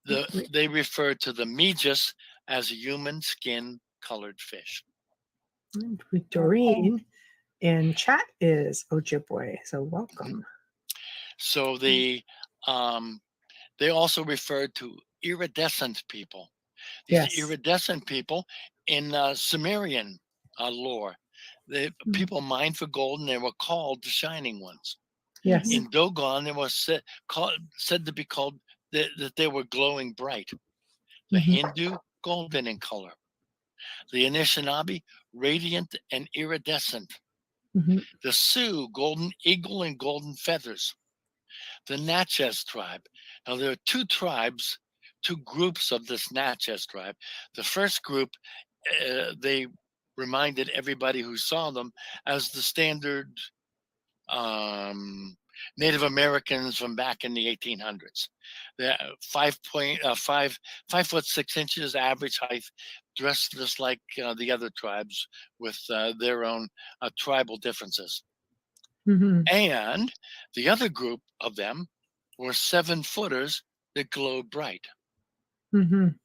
Speaker 10: They referred to the Megis as human skin colored fish.
Speaker 9: Doreen in chat is Ojibwe, so welcome.
Speaker 10: So they also referred to iridescent people. These
Speaker 9: Yes.
Speaker 10: iridescent people in Sumerian lore, People mined for gold, and they were called the Shining Ones.
Speaker 9: Yes.
Speaker 10: In Dogon, they were said to be called that they were glowing bright. The Hindu, golden in color. The Anishinaabe, radiant and iridescent. The Sioux, golden eagle and golden feathers. The Natchez tribe. Now, there are two groups of this Natchez tribe. The first group, they reminded everybody who saw them as the standard Native Americans from back in the 1800s. They're 5'6" average height, dressed just like the other tribes with their own tribal differences. And the other group of them were 7-footers that glowed bright. Where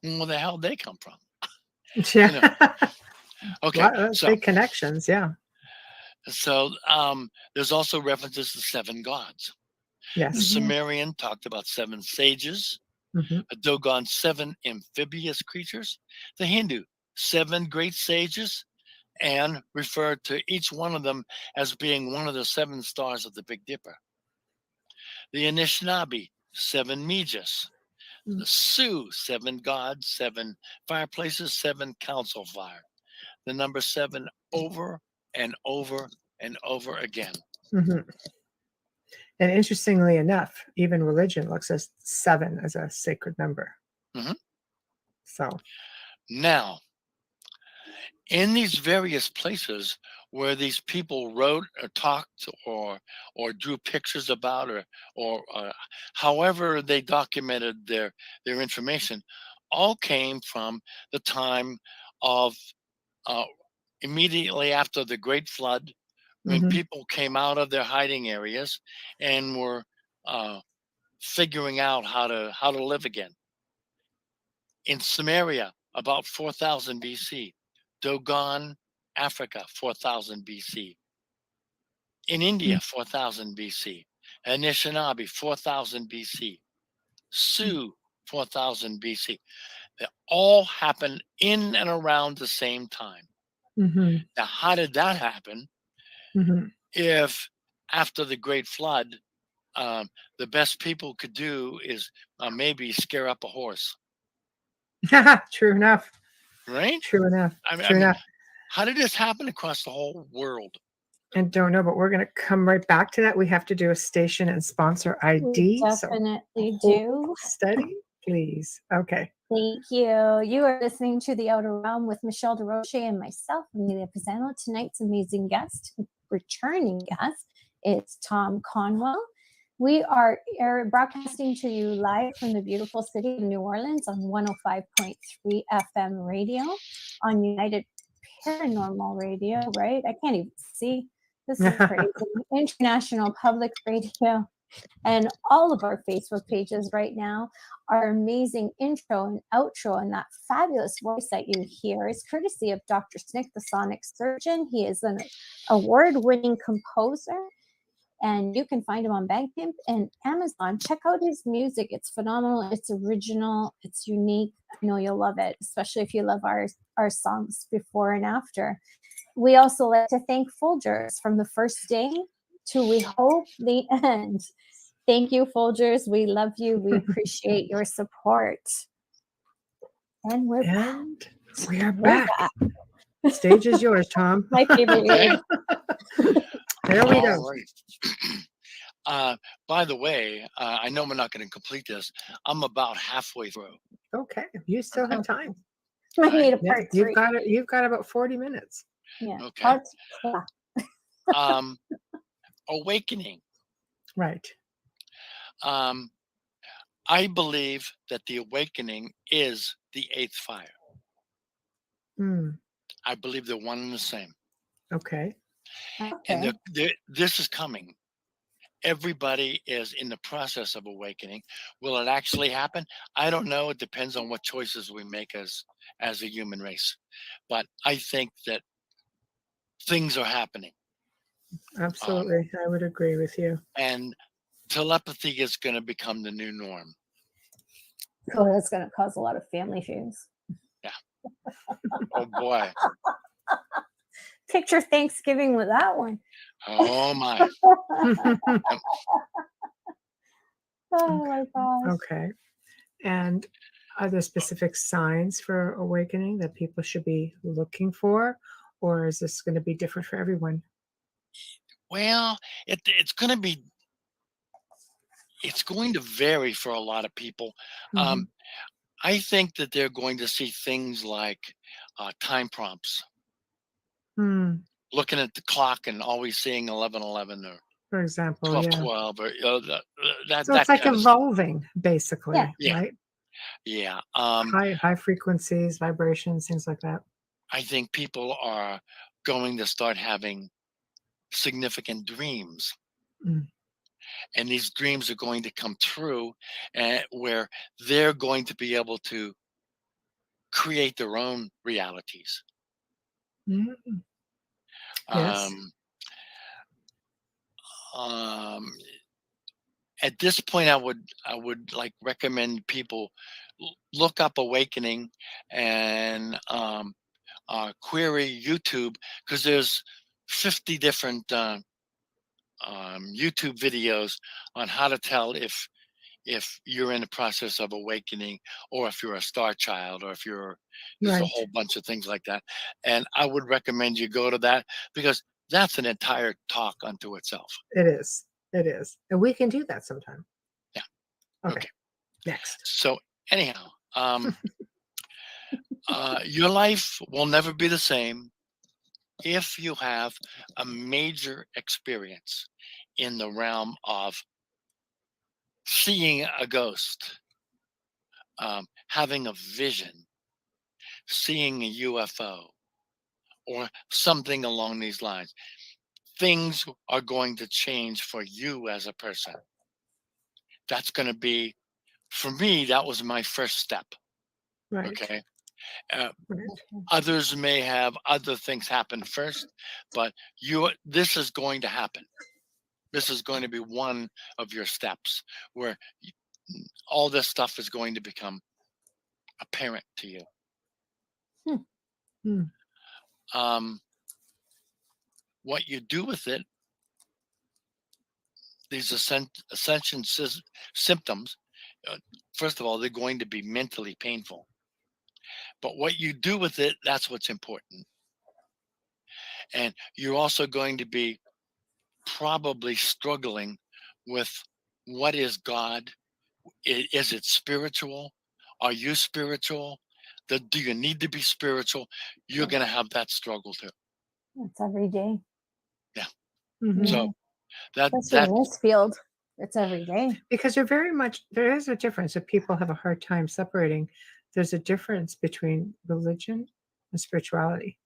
Speaker 10: the hell did they come from?
Speaker 9: Yeah.
Speaker 10: Okay. So
Speaker 9: big connections. Yeah.
Speaker 10: So there's also references to 7 gods.
Speaker 9: Yes.
Speaker 10: The Sumerian talked about 7 sages. A Dogon, 7 amphibious creatures. The Hindu, 7 great sages, and referred to each one of them as being one of the 7 stars of the Big Dipper. The Anishinaabe, 7 Magus. The Sioux, 7 gods, 7 fireplaces, 7 council fire. The number 7 over and over and over again.
Speaker 9: And interestingly enough, even religion looks at 7 as a sacred number. So
Speaker 10: now, in these various places where these people wrote or talked or drew pictures about or however they documented their information, all came from the time of immediately after the Great Flood, when people came out of their hiding areas and were figuring out how to live again. In Samaria, about 4000 BC. Dogon, Africa, 4000 BC. In India, 4000 BC. Anishinaabe, 4000 BC. Sioux, 4000 BC. They all happened in and around the same time. Now, how did that happen? If after the Great Flood, the best people could do is maybe scare up a horse.
Speaker 9: True enough.
Speaker 10: Right?
Speaker 9: True enough.
Speaker 10: I mean,
Speaker 9: True enough.
Speaker 10: How did this happen across the whole world?
Speaker 9: And don't know, but we're going to come right back to that. We have to do a station and sponsor ID.
Speaker 11: We definitely do.
Speaker 9: Steady, please. Okay.
Speaker 11: Thank you. You are listening to The Outer Realm with Michelle DeRoche and myself, Amelia Pisano. Tonight's amazing guest, returning guest, is Tom Conwell. We are broadcasting to you live from the beautiful city of New Orleans on 105.3 FM radio, on United Paranormal Radio, right? I can't even see. This is crazy. International Public Radio. And all of our Facebook pages right now. Our amazing intro and outro and that fabulous voice that you hear is courtesy of Dr. Snick, the Sonic Surgeon. He is an award-winning composer. And you can find him on Bandcamp and Amazon. Check out his music. It's phenomenal. It's original. It's unique. I know you'll love it, especially if you love our songs before and after. We also like to thank Folgers from the first day to, we hope, the end. Thank you, Folgers. We love you. We appreciate your support. And we're back.
Speaker 9: We are back. Stage is yours, Tom.
Speaker 11: My favorite word.
Speaker 9: There we go.
Speaker 10: Right. By the way, I know we're not going to complete this. I'm about halfway through.
Speaker 9: Okay, you still have time.
Speaker 11: I need a part 3.
Speaker 9: You've got about 40 minutes.
Speaker 11: Yeah.
Speaker 10: Okay. Awakening.
Speaker 9: Right.
Speaker 10: I believe that the awakening is the 8th fire. I believe they're one and the same.
Speaker 9: Okay.
Speaker 10: And this is coming. Everybody is in the process of awakening. Will it actually happen? I don't know. It depends on what choices we make as a human race. But I think that things are happening.
Speaker 9: Absolutely. I would agree with you.
Speaker 10: And telepathy is going to become the new norm.
Speaker 11: Oh, that's going to cause a lot of family feuds.
Speaker 10: Yeah. Oh, boy.
Speaker 11: picture Thanksgiving with that one.
Speaker 10: Oh my.
Speaker 11: Oh my gosh.
Speaker 9: Okay. And are there specific signs for awakening that people should be looking for? Or is this going to be different for everyone?
Speaker 10: Well, it's going to vary for a lot of people.
Speaker 9: Mhm.
Speaker 10: I think that they're going to see things like time prompts,
Speaker 9: Hmm.
Speaker 10: looking at the clock and always seeing 11:11 or
Speaker 9: For example, yeah.
Speaker 10: 12:12 or that
Speaker 9: So it's like
Speaker 10: kind of stuff.
Speaker 9: evolving, basically,
Speaker 11: Yeah.
Speaker 10: Yeah,
Speaker 9: right?
Speaker 10: yeah.
Speaker 9: High frequencies, vibrations, things like that.
Speaker 10: I think people are going to start having significant dreams,
Speaker 9: Mm.
Speaker 10: and these dreams are going to come true, where they're going to be able to create their own realities.
Speaker 9: Mm. Yes.
Speaker 10: Um, um, at this point, I would like recommend people look up awakening and query YouTube, because there's 50 different YouTube videos on how to tell if you're in the process of awakening, or if you're a star child, or if there's a
Speaker 9: Right.
Speaker 10: whole bunch of things like that. And I would recommend you go to that, because that's an entire talk unto itself.
Speaker 9: It is. It is. And we can do that sometime.
Speaker 10: Yeah.
Speaker 9: Okay.
Speaker 10: Okay.
Speaker 9: Next.
Speaker 10: So anyhow, your life will never be the same if you have a major experience in the realm of seeing a ghost, having a vision, seeing a UFO, or something along these lines. Things are going to change for you as a person. That's going to be, for me, that was my first step.
Speaker 9: Right.
Speaker 10: Okay.
Speaker 9: Right.
Speaker 10: Others may have other things happen first, but this is going to happen. This is going to be one of your steps where all this stuff is going to become apparent to you.
Speaker 9: Hmm.
Speaker 10: What you do with it, these ascension symptoms, first of all, they're going to be mentally painful. But what you do with it, that's what's important. And you're also going to be probably struggling with, what is God? Is it spiritual? Are you spiritual? Do you need to be spiritual? You're going to have that struggle too.
Speaker 11: It's every day.
Speaker 10: Yeah.
Speaker 9: Mhm.
Speaker 10: So
Speaker 11: Especially in this field, it's every day.
Speaker 9: Because there is a difference if people have a hard time separating. There's a difference between religion and spirituality.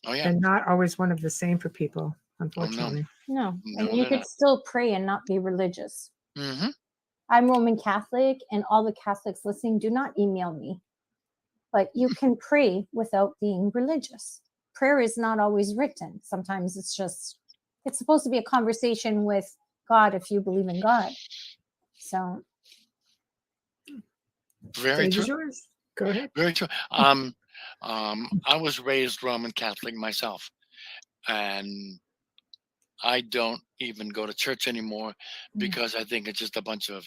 Speaker 10: Oh yeah.
Speaker 9: And not always one of the same for people,
Speaker 10: Oh no.
Speaker 9: unfortunately.
Speaker 11: No,
Speaker 10: No,
Speaker 11: and you
Speaker 10: they're
Speaker 11: could
Speaker 10: not.
Speaker 11: still pray and not be religious.
Speaker 10: Mm-hmm.
Speaker 11: I'm Roman Catholic, and all the Catholics listening, do not email me. But you can pray without being religious. Prayer is not always written. Sometimes it's supposed to be a conversation with God if you believe in God. So
Speaker 10: Very
Speaker 9: Stage
Speaker 10: true.
Speaker 9: is yours. Go ahead.
Speaker 10: Very true. I was raised Roman Catholic myself, and I don't even go to church anymore because I think it's just a bunch of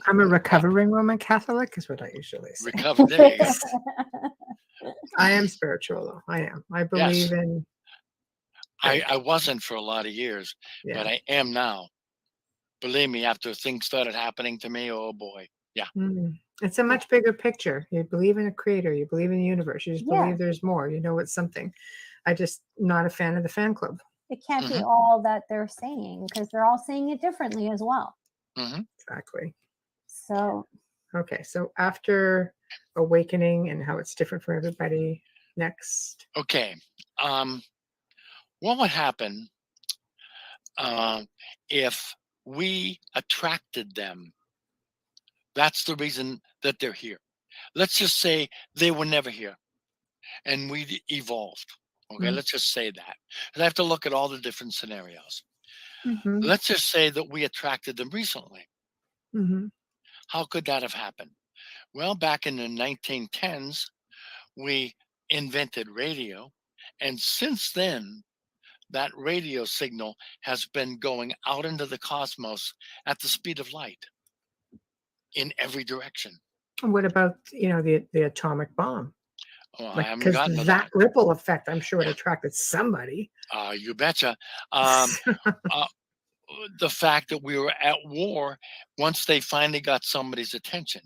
Speaker 9: I'm a recovering Roman Catholic, is what I usually say.
Speaker 10: recovery. There you go.
Speaker 9: I am spiritual, though. I am. I believe in.
Speaker 10: I wasn't for a lot of years,
Speaker 9: Yeah.
Speaker 10: but I am now. Believe me, after things started happening to me, oh boy, yeah.
Speaker 9: It's a much bigger picture. You believe in a creator. You believe in the universe. You just
Speaker 11: Yeah.
Speaker 9: believe there's more. You know it's something. I just not a fan of the fan club.
Speaker 11: It can't be all that they're saying, because they're all saying it differently as well.
Speaker 9: Exactly.
Speaker 11: So
Speaker 9: Okay. So after awakening and how it's different for everybody, next.
Speaker 10: Okay. What would happen if we attracted them? That's the reason that they're here. Let's just say they were never here and we evolved. Okay, let's just say that. And I have to look at all the different scenarios. Let's just say that we attracted them recently. How could that have happened? Well, back in the 1910s, we invented radio, And since then, that radio signal has been going out into the cosmos at the speed of light in every direction.
Speaker 9: And what about, the atomic bomb?
Speaker 10: Oh, I
Speaker 9: Like,
Speaker 10: haven't
Speaker 9: because
Speaker 10: gotten to
Speaker 9: that
Speaker 10: that.
Speaker 9: ripple effect, I'm sure it attracted somebody.
Speaker 10: You betcha. Uh, the fact that we were at war, once they finally got somebody's attention,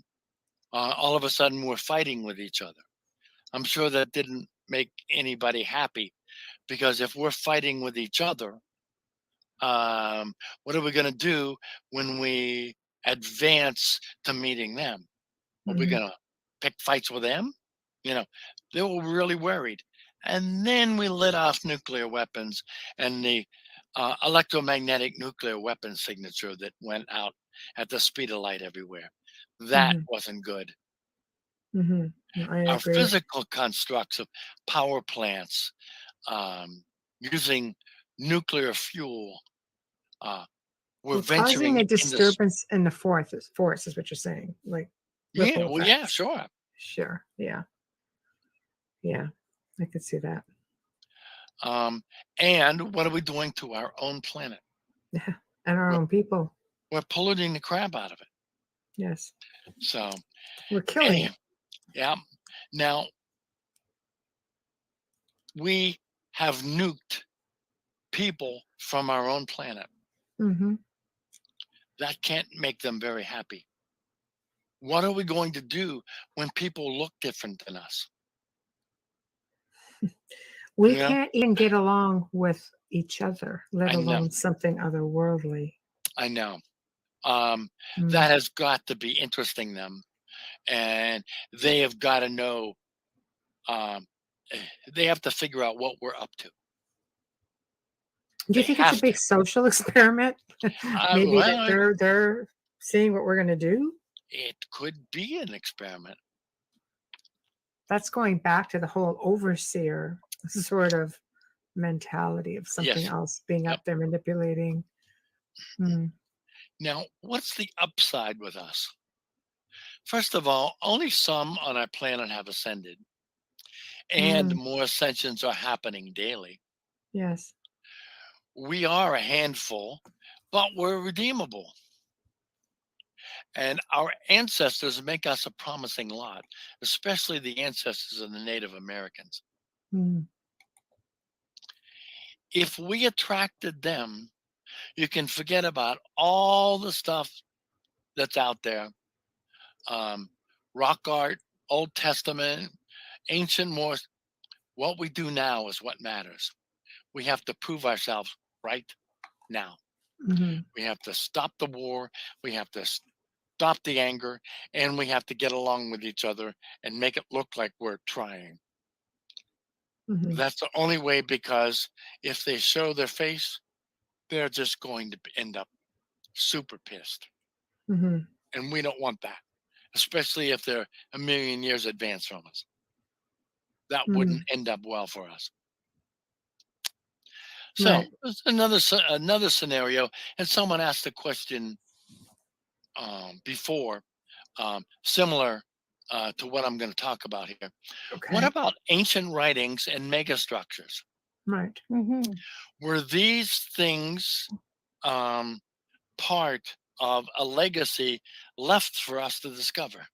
Speaker 10: all of a sudden we're fighting with each other. I'm sure that didn't make anybody happy, because if we're fighting with each other, what are we going to do when we advance to meeting them? Are we
Speaker 9: Mhm.
Speaker 10: going to pick fights with them? They were really worried. And then we lit off nuclear weapons and the electromagnetic nuclear weapon signature that went out at the speed of light everywhere. That
Speaker 9: Mhm.
Speaker 10: wasn't good.
Speaker 9: Mhm. No, I
Speaker 10: Our
Speaker 9: agree.
Speaker 10: physical constructs of power plants, using nuclear fuel, we're
Speaker 9: We're causing
Speaker 10: venturing
Speaker 9: a
Speaker 10: into.
Speaker 9: disturbance in the forest is what you're saying. Like
Speaker 10: Yeah,
Speaker 9: ripple
Speaker 10: well, yeah,
Speaker 9: effects.
Speaker 10: sure.
Speaker 9: Sure. Yeah. Yeah. I could see that.
Speaker 10: And what are we doing to our own planet?
Speaker 9: Yeah. And our
Speaker 10: We're,
Speaker 9: own people.
Speaker 10: we're polluting the crap out of it.
Speaker 9: Yes.
Speaker 10: So,
Speaker 9: We're killing
Speaker 10: anyhow,
Speaker 9: it.
Speaker 10: yeah. Now, we have nuked people from our own planet.
Speaker 9: Hmm.
Speaker 10: That can't make them very happy. What are we going to do when people look different than us?
Speaker 9: We
Speaker 10: Yeah,
Speaker 9: can't even get along with each other, let
Speaker 10: I know.
Speaker 9: alone something otherworldly.
Speaker 10: I know.
Speaker 9: Mm.
Speaker 10: That has got to be interesting them, and they have got to know. They have to figure out what we're up to.
Speaker 9: Do
Speaker 10: They
Speaker 9: you think it's a
Speaker 10: have to.
Speaker 9: big social experiment? Maybe that
Speaker 10: Well,
Speaker 9: they're seeing what we're going to do.
Speaker 10: it could be an experiment.
Speaker 9: That's going back to the whole overseer sort of mentality of something
Speaker 10: Yes.
Speaker 9: else being
Speaker 10: Yep.
Speaker 9: up there manipulating. Mm.
Speaker 10: Now, what's the upside with us? First of all, only some on our planet have ascended, and
Speaker 9: Mm.
Speaker 10: more ascensions are happening daily.
Speaker 9: Yes.
Speaker 10: We are a handful, but we're redeemable. And our ancestors make us a promising lot, especially the ancestors of the Native Americans.
Speaker 9: Mm.
Speaker 10: If we attracted them, you can forget about all the stuff that's out there. Rock art, Old Testament, ancient Morse. What we do now is what matters. We have to prove ourselves right now.
Speaker 9: Hmm.
Speaker 10: We have to stop the war. We have to stop the anger, and we have to get along with each other and make it look like we're trying.
Speaker 9: Hmm.
Speaker 10: That's the only way, because if they show their face, they're just going to end up super pissed.
Speaker 9: Hmm.
Speaker 10: And we don't want that, especially if they're a million years advanced from us. That wouldn't end up well for us. So
Speaker 9: Right.
Speaker 10: there's another scenario, and someone asked a question before, similar to what I'm going to talk about here. What
Speaker 9: Okay.
Speaker 10: about ancient writings and megastructures?
Speaker 9: Right.
Speaker 11: Mhm.
Speaker 10: Were these things part of a legacy left for us to discover,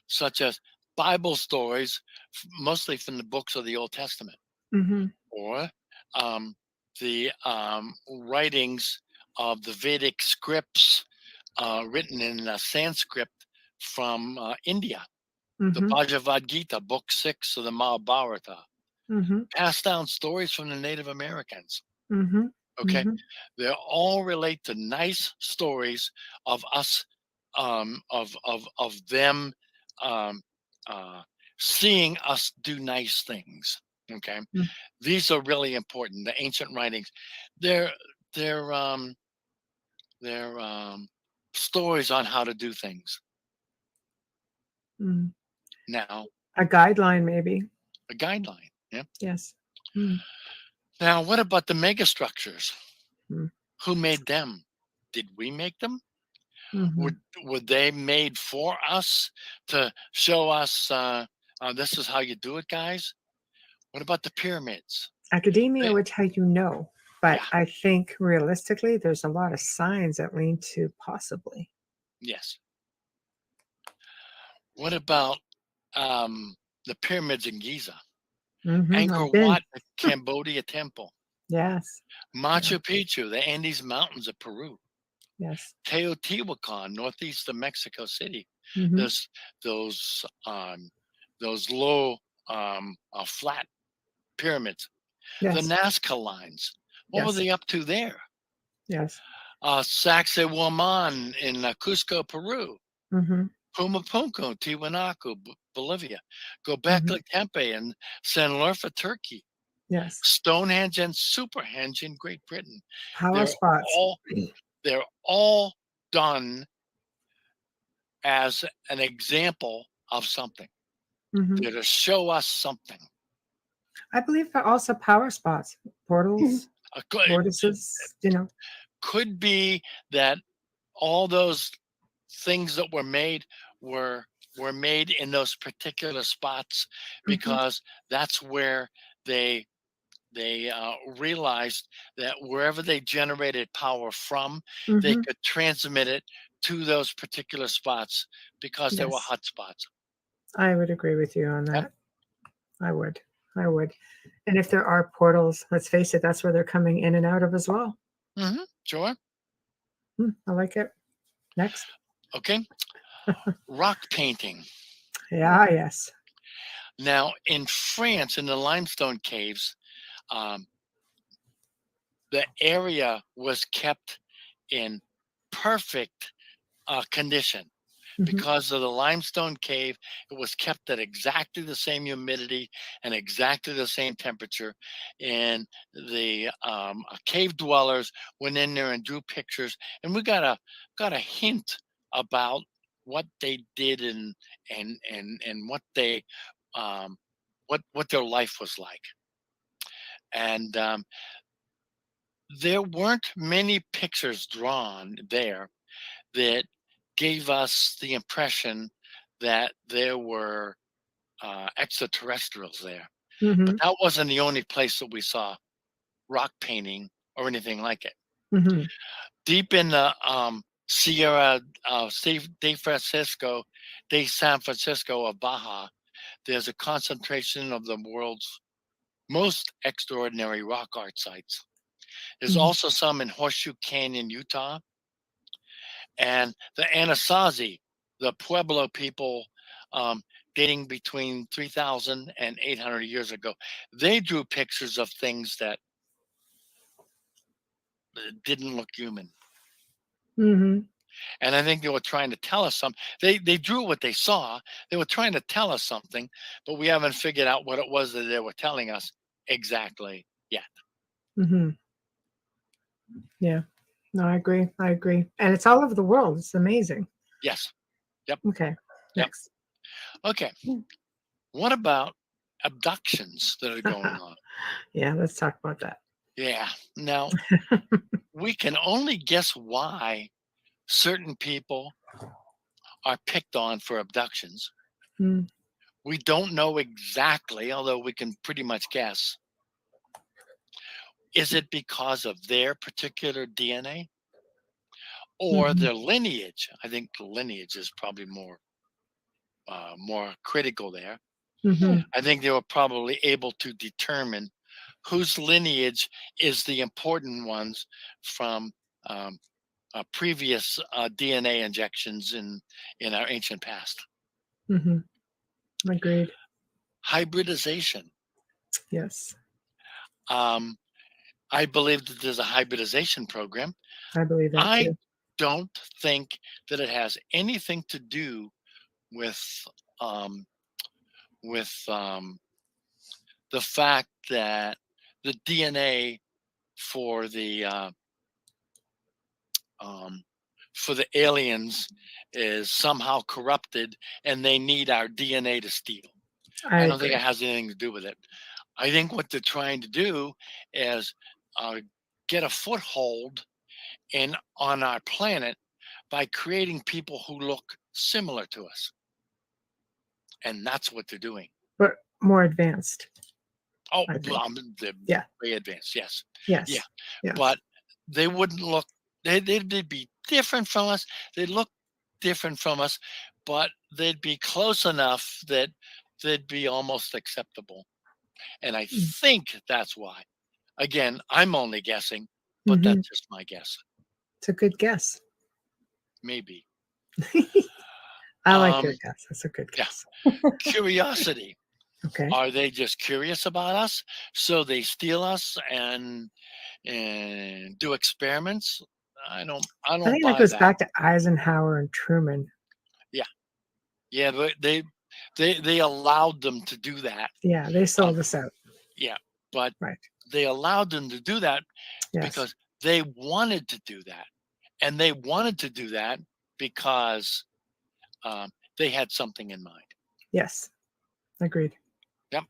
Speaker 10: such as Bible stories, mostly from the books of the Old Testament,
Speaker 9: Hmm.
Speaker 10: or the writings of the Vedic scripts written in Sanskrit from India, the
Speaker 9: Hmm.
Speaker 10: Bhagavad Gita, Book 6 of the Mahabharata,
Speaker 9: Hmm.
Speaker 10: passed down stories from the Native Americans.
Speaker 9: Hmm.
Speaker 10: Okay,
Speaker 9: Hmm.
Speaker 10: they all relate to nice stories of us, of them um, seeing us do nice things. Okay,
Speaker 9: Mm.
Speaker 10: these are really important. The ancient writings, they're they're um, they're stories on how to do things.
Speaker 9: Mm.
Speaker 10: Now,
Speaker 9: A guideline, maybe.
Speaker 10: a guideline. Yeah.
Speaker 9: Yes. Mm.
Speaker 10: Now, what about the megastructures?
Speaker 9: Mm.
Speaker 10: Who made them? Did we make them?
Speaker 9: Hmm.
Speaker 10: Were they made for us to show us this is how you do it, guys? What about the pyramids?
Speaker 9: Academia would tell you no, but
Speaker 10: Yeah.
Speaker 9: I think realistically, there's a lot of signs that lean to possibly.
Speaker 10: Yes. What about the pyramids in Giza?
Speaker 9: I've been.
Speaker 10: Angkor Wat, the Cambodia temple.
Speaker 9: Yes.
Speaker 10: Machu Picchu, the Andes Mountains of Peru.
Speaker 9: Yes.
Speaker 10: Teotihuacan, northeast of Mexico City.
Speaker 9: Mhm.
Speaker 10: There's those low flat pyramids. The
Speaker 9: Yes.
Speaker 10: Nazca lines. What were
Speaker 9: Yes.
Speaker 10: they up to there?
Speaker 9: Yes.
Speaker 10: Sacsayhuaman in Cusco, Peru.
Speaker 9: Mhm.
Speaker 10: Pumapunku, Tiwanaku, Bolivia.
Speaker 9: Mhm.
Speaker 10: Göbekli Tepe in Sanliurfa, Turkey.
Speaker 9: Yes.
Speaker 10: Stonehenge and Superhenge in Great Britain.
Speaker 9: Power spots.
Speaker 10: They're all done as an example of something.
Speaker 9: Mhm.
Speaker 10: They're to show us something.
Speaker 9: I believe they're also power spots, portals, vortices.
Speaker 10: Could be that all those things that were made were made in those particular spots because that's where they realized that wherever they generated power from, they
Speaker 9: Mhm.
Speaker 10: could transmit it to those particular spots because they were
Speaker 9: Yes.
Speaker 10: hot spots.
Speaker 9: I would agree with you on that. I would. And if there are portals, let's face it, that's where they're coming in and out of as well.
Speaker 10: Sure.
Speaker 9: I like it. Next.
Speaker 10: Okay. Rock painting.
Speaker 9: Yeah, yes.
Speaker 10: Now, in France, in the limestone caves, the area was kept in perfect condition.
Speaker 9: Mhm.
Speaker 10: Because of the limestone cave, it was kept at exactly the same humidity and exactly the same temperature. And the cave dwellers went in there and drew pictures, and we got a hint about what they did and what they what their life was like. And there weren't many pictures drawn there that gave us the impression that there were extraterrestrials there. But
Speaker 9: Mhm.
Speaker 10: that wasn't the only place that we saw rock painting or anything like it.
Speaker 9: Mhm.
Speaker 10: Deep in the Sierra de San Francisco of Baja, there's a concentration of the world's most extraordinary rock art sites. There's
Speaker 9: Mhm.
Speaker 10: also some in Horseshoe Canyon, Utah, and the Anasazi, the Pueblo people, dating between 3,000 and 800 years ago. They drew pictures of things that didn't look human.
Speaker 9: Mhm.
Speaker 10: And I think they were trying to tell us something. They drew what they saw. They were trying to tell us something, but we haven't figured out what it was that they were telling us exactly yet.
Speaker 9: Mhm. Yeah. No, I agree. And it's all over the world. It's amazing.
Speaker 10: Yes. Yep.
Speaker 9: Okay.
Speaker 10: Yep.
Speaker 9: Next.
Speaker 10: Okay. What about abductions that are going on?
Speaker 9: Yeah, let's talk about that.
Speaker 10: Yeah. Now, we can only guess why certain people are picked on for abductions.
Speaker 9: Mm.
Speaker 10: We don't know exactly, although we can pretty much guess. Is it because of their particular DNA or
Speaker 9: Mhm.
Speaker 10: their lineage? I think the lineage is probably more critical there.
Speaker 9: Mhm.
Speaker 10: I think they were probably able to determine whose lineage is the important ones from previous DNA injections in our ancient past.
Speaker 9: Mhm. Agreed.
Speaker 10: Hybridization.
Speaker 9: Yes.
Speaker 10: I believe that there's a hybridization program.
Speaker 9: I believe that
Speaker 10: I
Speaker 9: too.
Speaker 10: don't think that it has anything to do with um, the fact that the DNA for the aliens is somehow corrupted and they need our DNA to steal.
Speaker 9: I
Speaker 10: I don't think
Speaker 9: agree.
Speaker 10: it has anything to do with it. I think what they're trying to do is get a foothold on our planet by creating people who look similar to us. And that's what they're doing.
Speaker 9: But more advanced.
Speaker 10: Oh,
Speaker 9: I think.
Speaker 10: they're
Speaker 9: Yeah.
Speaker 10: way advanced. Yes.
Speaker 9: Yes.
Speaker 10: Yeah.
Speaker 9: Yes.
Speaker 10: But they wouldn't look. They'd be different from us. They'd look different from us, but they'd be close enough that they'd be almost acceptable. And I
Speaker 9: Mm.
Speaker 10: think that's why. Again, I'm only guessing, but
Speaker 9: Mm-hmm.
Speaker 10: that's just my guess.
Speaker 9: It's a good guess.
Speaker 10: Maybe.
Speaker 9: I like your
Speaker 10: Um,
Speaker 9: guess. That's a good
Speaker 10: yeah.
Speaker 9: guess.
Speaker 10: Curiosity.
Speaker 9: Okay.
Speaker 10: Are they just curious about us? So they steal us and do experiments? I don't
Speaker 9: I think that
Speaker 10: buy
Speaker 9: goes
Speaker 10: that.
Speaker 9: back to Eisenhower and Truman.
Speaker 10: Yeah. Yeah, but they allowed them to do that.
Speaker 9: Yeah, they
Speaker 10: Um,
Speaker 9: sold us out.
Speaker 10: yeah, but
Speaker 9: Right.
Speaker 10: they allowed them to do that
Speaker 9: Yes.
Speaker 10: because they wanted to do that. And they wanted to do that because they had something in mind.
Speaker 9: Yes. Agreed.
Speaker 10: Yep.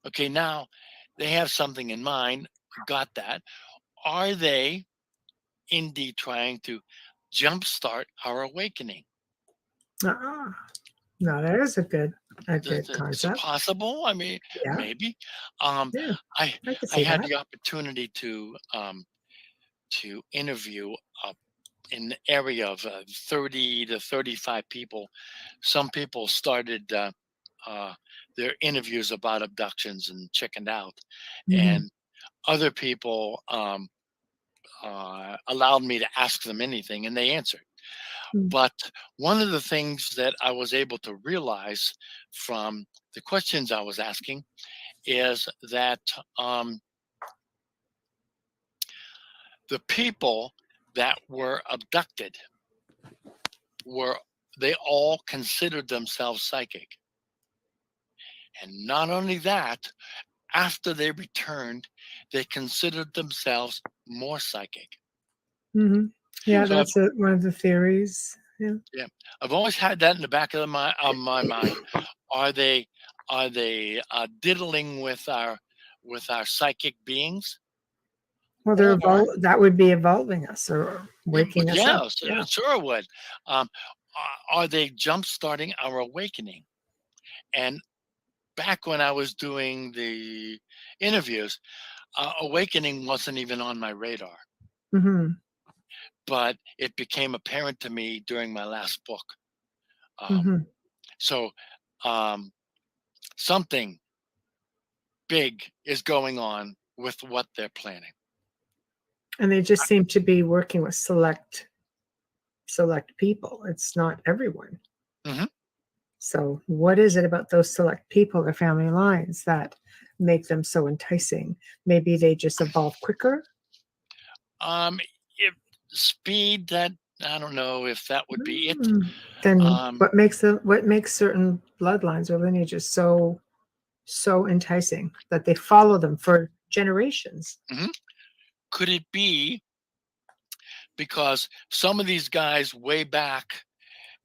Speaker 10: Okay, now they have something in mind. Got that. Are they indeed trying to jumpstart our awakening?
Speaker 9: Uh-uh. No, that is a good
Speaker 10: Is it
Speaker 9: concept.
Speaker 10: possible? I mean,
Speaker 9: Yeah.
Speaker 10: maybe.
Speaker 9: Yeah.
Speaker 10: I
Speaker 9: I can
Speaker 10: I
Speaker 9: see
Speaker 10: had
Speaker 9: that.
Speaker 10: the opportunity to interview in the area of 30 to 35 people. Some people started their interviews about abductions and chickened out,
Speaker 9: Mhm.
Speaker 10: and other people allowed me to ask them anything, and they answered.
Speaker 9: Mm.
Speaker 10: But one of the things that I was able to realize from the questions I was asking is that the people that were abducted were they all considered themselves psychic. And not only that, after they returned, they considered themselves more psychic.
Speaker 9: Hmm. Yeah,
Speaker 10: So
Speaker 9: that's one of the theories. Yeah.
Speaker 10: yeah, I've always had that in the back of my mind. Are they diddling with our psychic beings?
Speaker 9: Well,
Speaker 10: Or
Speaker 9: that would be evolving us or waking us up.
Speaker 10: yeah,
Speaker 9: Yeah.
Speaker 10: sure would. Are they jump starting our awakening? And back when I was doing the interviews, awakening wasn't even on my radar.
Speaker 9: Hmm.
Speaker 10: But it became apparent to me during my last book.
Speaker 9: Hmm.
Speaker 10: So um, something big is going on with what they're planning.
Speaker 9: And they just seem to be working with select people. It's not everyone.
Speaker 10: Mhm.
Speaker 9: So, what is it about those select people or family lines that make them so enticing? Maybe they just evolve quicker.
Speaker 10: If speed, that I don't know if that would be it.
Speaker 9: Then
Speaker 10: Um,
Speaker 9: what makes certain bloodlines or lineages so enticing that they follow them for generations?
Speaker 10: mhm. Could it be because some of these guys way back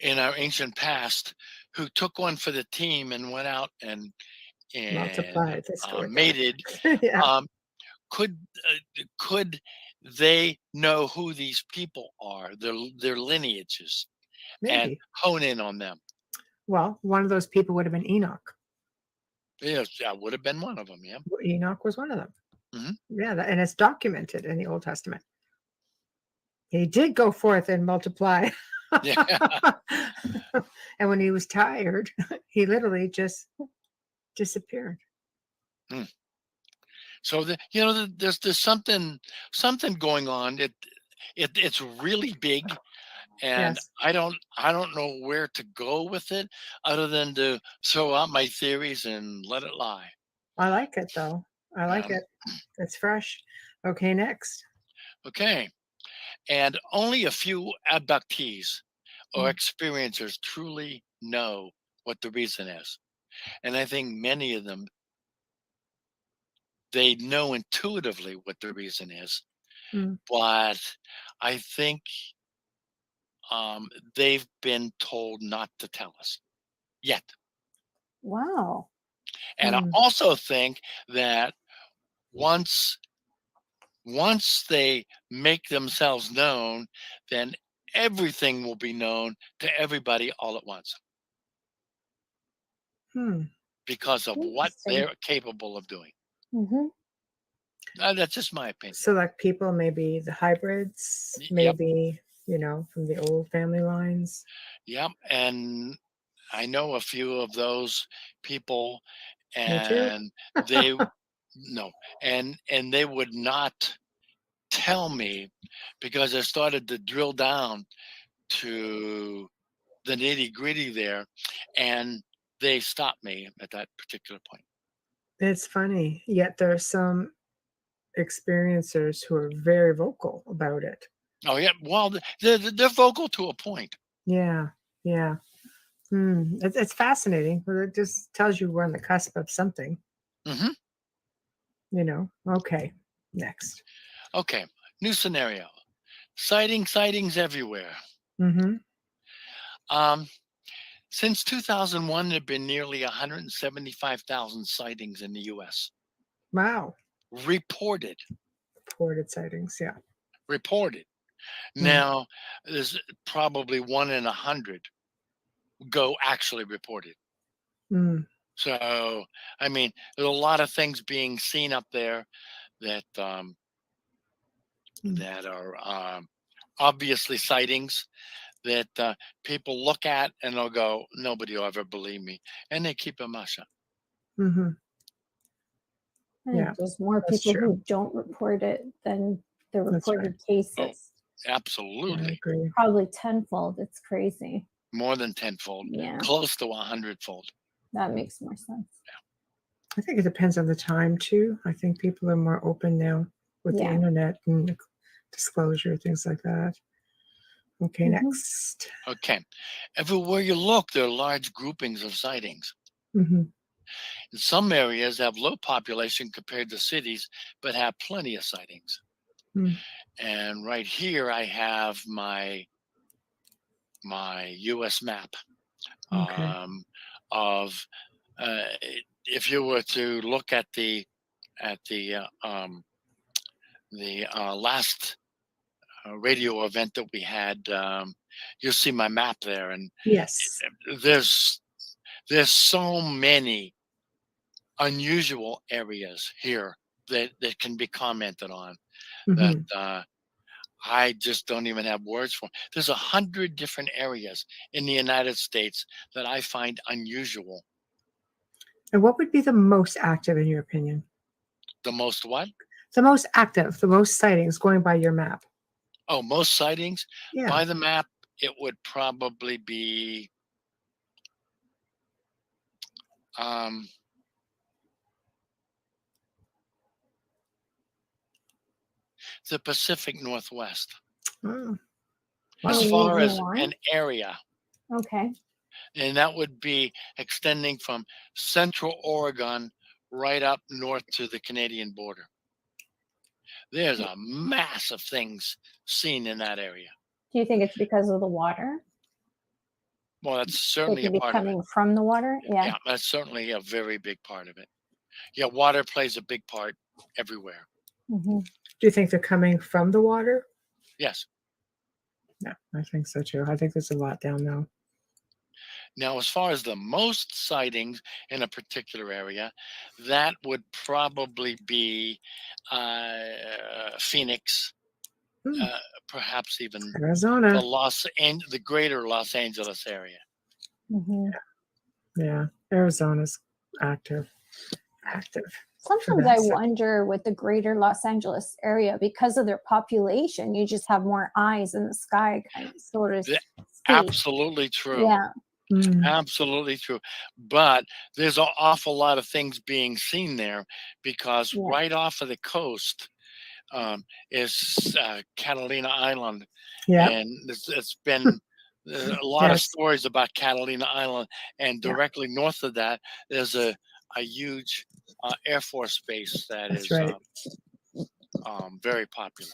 Speaker 10: in our ancient past who took one for the team and went out and
Speaker 9: Multiplied. Let's go with that.
Speaker 10: mated,
Speaker 9: Yeah,
Speaker 10: um, could could they know who these people are, their lineages, and
Speaker 9: maybe.
Speaker 10: hone in on them?
Speaker 9: Well, one of those people would have been Enoch.
Speaker 10: Yes, that would have been one of them. Yeah.
Speaker 9: Enoch was one of them.
Speaker 10: Hmm.
Speaker 9: Yeah, and it's documented in the Old Testament. He did go forth and multiply.
Speaker 10: Yeah.
Speaker 9: And when he was tired, he literally just disappeared.
Speaker 10: Hmm. So there's something going on. It's really big, and
Speaker 9: Yes,
Speaker 10: I don't know where to go with it other than to throw out my theories and let it lie.
Speaker 9: I like it though. I like
Speaker 10: Um,
Speaker 9: it. It's fresh. Okay, next.
Speaker 10: okay, and only a few abductees or
Speaker 9: Mm.
Speaker 10: experiencers truly know what the reason is, and I think many of them they know intuitively what the reason is,
Speaker 9: Mm.
Speaker 10: but I think they've been told not to tell us yet.
Speaker 11: Wow.
Speaker 10: And I
Speaker 9: Mm.
Speaker 10: also think that once they make themselves known, then everything will be known to everybody all at once
Speaker 9: Hmm.
Speaker 10: because of what
Speaker 11: Interesting.
Speaker 10: they're capable of doing.
Speaker 11: Mm-hmm.
Speaker 10: That's just my opinion.
Speaker 9: So, like people, maybe the hybrids,
Speaker 10: Yep.
Speaker 9: maybe, from the old family lines.
Speaker 10: Yep. And I know a few of those people,
Speaker 9: Me too.
Speaker 10: and they no, and they would not tell me because I started to drill down to the nitty gritty there, and they stopped me at that particular point.
Speaker 9: It's funny, yet there are some experiencers who are very vocal about it.
Speaker 10: Oh yeah, well they're vocal to a point.
Speaker 9: Yeah, yeah. It's fascinating. But it just tells you we're on the cusp of something.
Speaker 10: Hmm.
Speaker 9: Okay, next.
Speaker 10: Okay, new scenario. Sightings everywhere.
Speaker 9: Mm-hmm.
Speaker 10: Since 2001, there have been nearly 175,000 sightings in the U.S.
Speaker 9: Wow.
Speaker 10: Reported.
Speaker 9: Reported sightings, yeah.
Speaker 10: Reported. Now, there's probably 1 in 100 go actually reported.
Speaker 9: Mm.
Speaker 10: So, I mean, there's a lot of things being seen up there that that are obviously sightings that people look at and they'll go, nobody will ever believe me, and they keep their mouth shut.
Speaker 9: Mm-hmm.
Speaker 11: I think
Speaker 9: Yeah,
Speaker 11: there's more
Speaker 9: that's
Speaker 11: people
Speaker 9: true.
Speaker 11: who don't report it than the
Speaker 9: That's right.
Speaker 11: reported
Speaker 10: Oh,
Speaker 11: cases.
Speaker 9: I
Speaker 10: absolutely.
Speaker 9: agree.
Speaker 11: Probably tenfold. It's crazy.
Speaker 10: More than tenfold,
Speaker 11: Yeah,
Speaker 10: close to 100-fold.
Speaker 11: that makes more sense.
Speaker 9: I think it depends on the time too. I think people are more open now with the
Speaker 11: Yeah.
Speaker 9: internet and disclosure, things like that. Okay,
Speaker 11: Mhm.
Speaker 9: next.
Speaker 10: Okay. Everywhere you look, there are large groupings of sightings.
Speaker 9: Mm-hmm.
Speaker 10: In some areas have low population compared to cities, but have plenty of sightings.
Speaker 9: Mm.
Speaker 10: And right here, I have my U.S. map
Speaker 9: Okay.
Speaker 10: of if you were to look at the last radio event that we had, you'll see my map there, and
Speaker 9: Yes.
Speaker 10: there's so many unusual areas here that can be commented on that
Speaker 9: Mm-hmm.
Speaker 10: I just don't even have words for. There's 100 different areas in the United States that I find unusual.
Speaker 9: And what would be the most active in your opinion?
Speaker 10: The most what?
Speaker 9: The most active, the most sightings going by your map.
Speaker 10: Oh, most sightings
Speaker 9: Yeah.
Speaker 10: by the map. It would probably be the Pacific Northwest.
Speaker 9: Oh.
Speaker 10: As
Speaker 11: Any
Speaker 10: far
Speaker 11: reason
Speaker 10: as
Speaker 11: why?
Speaker 10: an area,
Speaker 11: Okay.
Speaker 10: and that would be extending from Central Oregon right up north to the Canadian border. There's a mass of things seen in that area.
Speaker 11: Do you think it's because of the water?
Speaker 10: Well, that's
Speaker 11: They
Speaker 10: certainly a
Speaker 11: could be
Speaker 10: part of it.
Speaker 11: coming from the water. Yeah.
Speaker 10: Yeah, that's certainly a very big part of it. Yeah, water plays a big part everywhere.
Speaker 11: Mm-hmm.
Speaker 9: Do you think they're coming from the water?
Speaker 10: Yes.
Speaker 9: Yeah, I think so too. I think there's a lot down there.
Speaker 10: Now, as far as the most sightings in a particular area, that would probably be Phoenix, perhaps even
Speaker 9: Arizona.
Speaker 10: the greater Los Angeles area.
Speaker 11: Mm-hmm.
Speaker 9: Yeah, Arizona's active. Active.
Speaker 11: Sometimes I wonder with the greater Los Angeles area, because of their population, you just have more eyes in the sky, kind of sort of.
Speaker 10: Absolutely true.
Speaker 11: Yeah.
Speaker 10: Absolutely true. But there's an awful lot of things being seen there because right off of the coast is Catalina Island.
Speaker 9: Yeah.
Speaker 10: And it's been a lot of stories about Catalina Island. And directly north of that, there's a huge Air Force base that
Speaker 9: That's
Speaker 10: is
Speaker 9: right.
Speaker 10: very popular.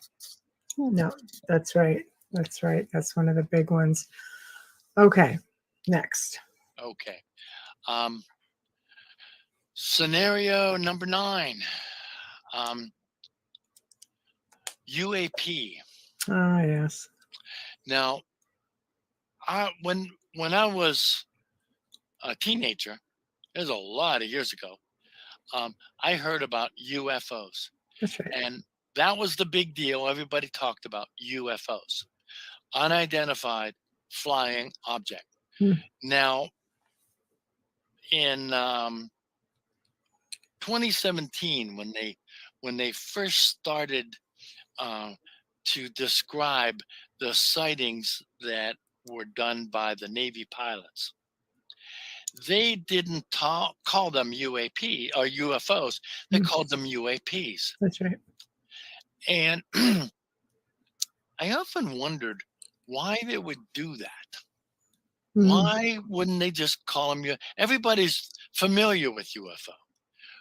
Speaker 9: No, that's right. That's right. That's one of the big ones. Okay, next.
Speaker 10: Okay. Scenario number 9. UAP.
Speaker 9: Ah, yes.
Speaker 10: Now, when I was a teenager, it was a lot of years ago, I heard about UFOs.
Speaker 9: That's right.
Speaker 10: And that was the big deal. Everybody talked about UFOs, unidentified flying object.
Speaker 9: Hmm.
Speaker 10: Now, in 2017, when they first started to describe the sightings that were done by the Navy pilots, they didn't call them UAP or UFOs. They
Speaker 9: Hmm.
Speaker 10: called them UAPs.
Speaker 9: That's right.
Speaker 10: And I often wondered why they would do that.
Speaker 9: Hmm.
Speaker 10: Why wouldn't they just call them Everybody's familiar with UFO.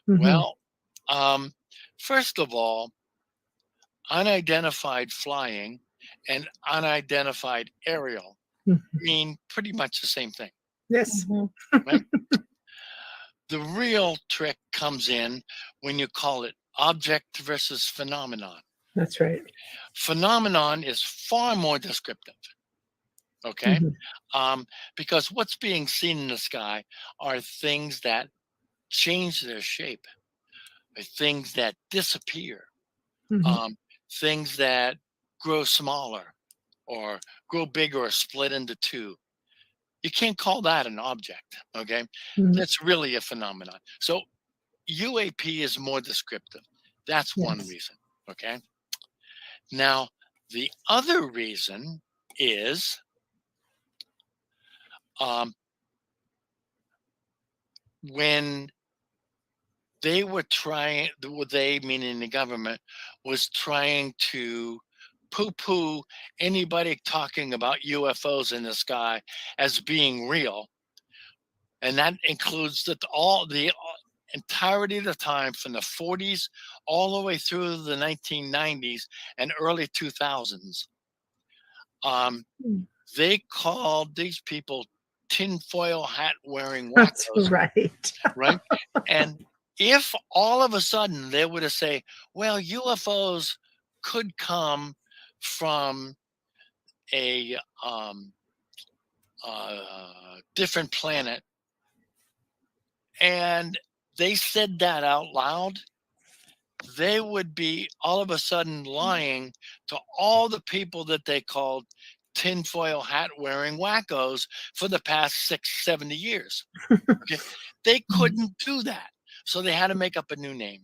Speaker 9: Mhm.
Speaker 10: Well, first of all, unidentified flying and unidentified aerial
Speaker 9: Mhm.
Speaker 10: mean pretty much the same thing,
Speaker 9: Yes.
Speaker 10: right? The real trick comes in when you call it object versus phenomenon.
Speaker 9: That's right.
Speaker 10: Phenomenon is far more descriptive, okay?
Speaker 9: Mhm.
Speaker 10: Because what's being seen in the sky are things that change their shape, or things that disappear,
Speaker 9: Mhm.
Speaker 10: things that grow smaller or grow bigger or split into two. You can't call that an object, okay?
Speaker 9: Mhm.
Speaker 10: That's really a phenomenon. So UAP is more descriptive. That's one
Speaker 9: Yes.
Speaker 10: reason, okay? Now, the other reason is when they were trying, they meaning the government, was trying to poo-poo anybody talking about UFOs in the sky as being real, and that includes the entirety of the time from the 40s all the way through the 1990s and early 2000s.
Speaker 9: Mm.
Speaker 10: They called these people tinfoil hat wearing
Speaker 9: That's
Speaker 10: wackos,
Speaker 9: right.
Speaker 10: right? And if all of a sudden they were to say, well, UFOs could come from a different planet, and they said that out loud, they would be all of a sudden lying to all the people that they called tinfoil hat wearing wackos for the past 70 years. Okay? They couldn't do that. So they had to make up a new name.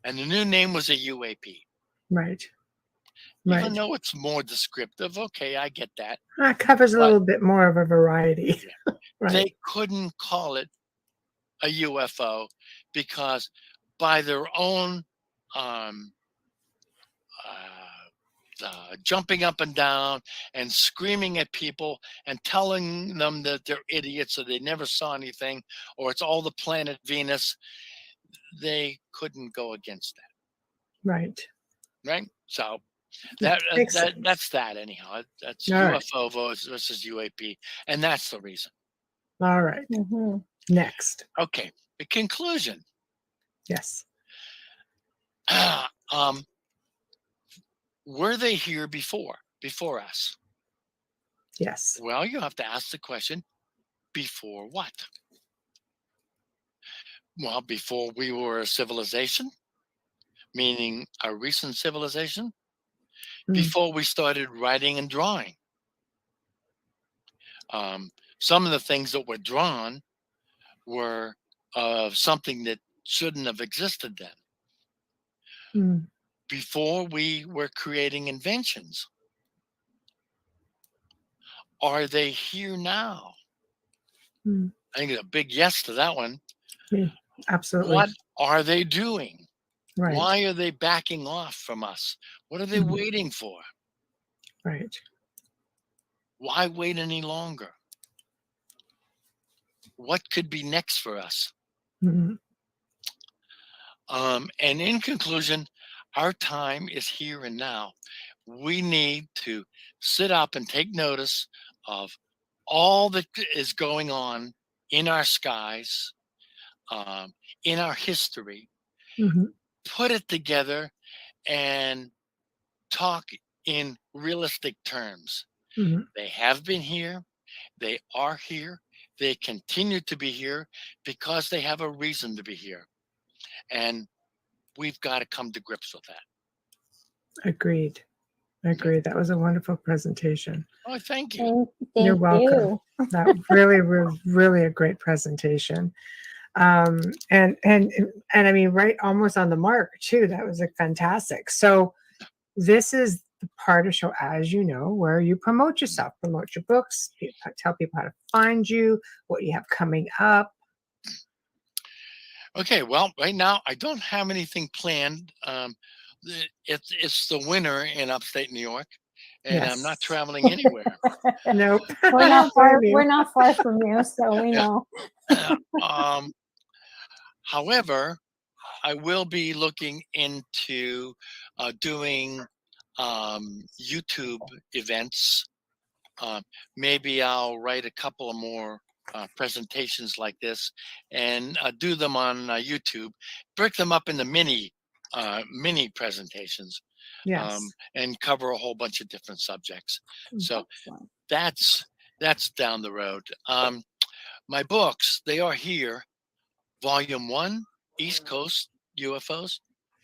Speaker 10: And the new name was a UAP.
Speaker 9: Right.
Speaker 10: Even
Speaker 9: Right.
Speaker 10: though it's more descriptive, okay, I get that.
Speaker 9: That covers a
Speaker 10: But
Speaker 9: little bit more of a variety.
Speaker 10: yeah,
Speaker 9: Right.
Speaker 10: they couldn't call it a UFO because by their own um, jumping up and down and screaming at people and telling them that they're idiots or they never saw anything or it's all the planet Venus, they couldn't go against that,
Speaker 9: Right.
Speaker 10: right? So
Speaker 9: Yeah. Makes sense.
Speaker 10: that's that anyhow. That's
Speaker 9: All right.
Speaker 10: UFO versus UAP, and that's the reason.
Speaker 9: All right.
Speaker 11: Mhm.
Speaker 9: Next.
Speaker 10: Okay, the conclusion.
Speaker 9: Yes.
Speaker 10: Were they here before us?
Speaker 9: Yes.
Speaker 10: Well, you have to ask the question, before what? Well, before we were a civilization, meaning a recent civilization,
Speaker 9: Mm.
Speaker 10: before we started writing and drawing. Some of the things that were drawn were something that shouldn't have existed then.
Speaker 9: Mm.
Speaker 10: Before we were creating inventions. Are they here now?
Speaker 9: Mm.
Speaker 10: I think a big yes to that one.
Speaker 9: Yeah, absolutely.
Speaker 10: What are they doing?
Speaker 9: Right.
Speaker 10: Why are they backing off from us? What are they
Speaker 9: Mhm.
Speaker 10: waiting for?
Speaker 9: Right.
Speaker 10: Why wait any longer? What could be next for us?
Speaker 9: Mhm.
Speaker 10: And in conclusion, our time is here and now. We need to sit up and take notice of all that is going on in our skies, in our history,
Speaker 9: Mhm.
Speaker 10: put it together and talk in realistic terms.
Speaker 9: Mhm.
Speaker 10: They have been here, they are here, they continue to be here because they have a reason to be here. and we've got to come to grips with that.
Speaker 9: Agreed. That was a wonderful presentation.
Speaker 10: Oh, thank you.
Speaker 9: You're welcome. That really was really a great presentation. And I mean, right, almost on the mark too. That was like fantastic. So this is the part of the show, as you know, where you promote yourself, promote your books, tell people how to find you, what you have coming up.
Speaker 10: Okay, well, right now I don't have anything planned. It's the winter in upstate New York, and I'm not
Speaker 9: Yes.
Speaker 10: traveling anywhere.
Speaker 9: Nope.
Speaker 11: We're not far. We're not far from you, so we
Speaker 10: Yeah.
Speaker 11: know.
Speaker 10: However, I will be looking into doing YouTube events. Maybe I'll write a couple of more presentations like this and do them on YouTube, break them up into mini presentations,
Speaker 9: Yes.
Speaker 10: and cover a whole bunch of different subjects. So
Speaker 11: Excellent.
Speaker 10: that's down the road. My books, they are here. Volume 1, East Coast UFOs.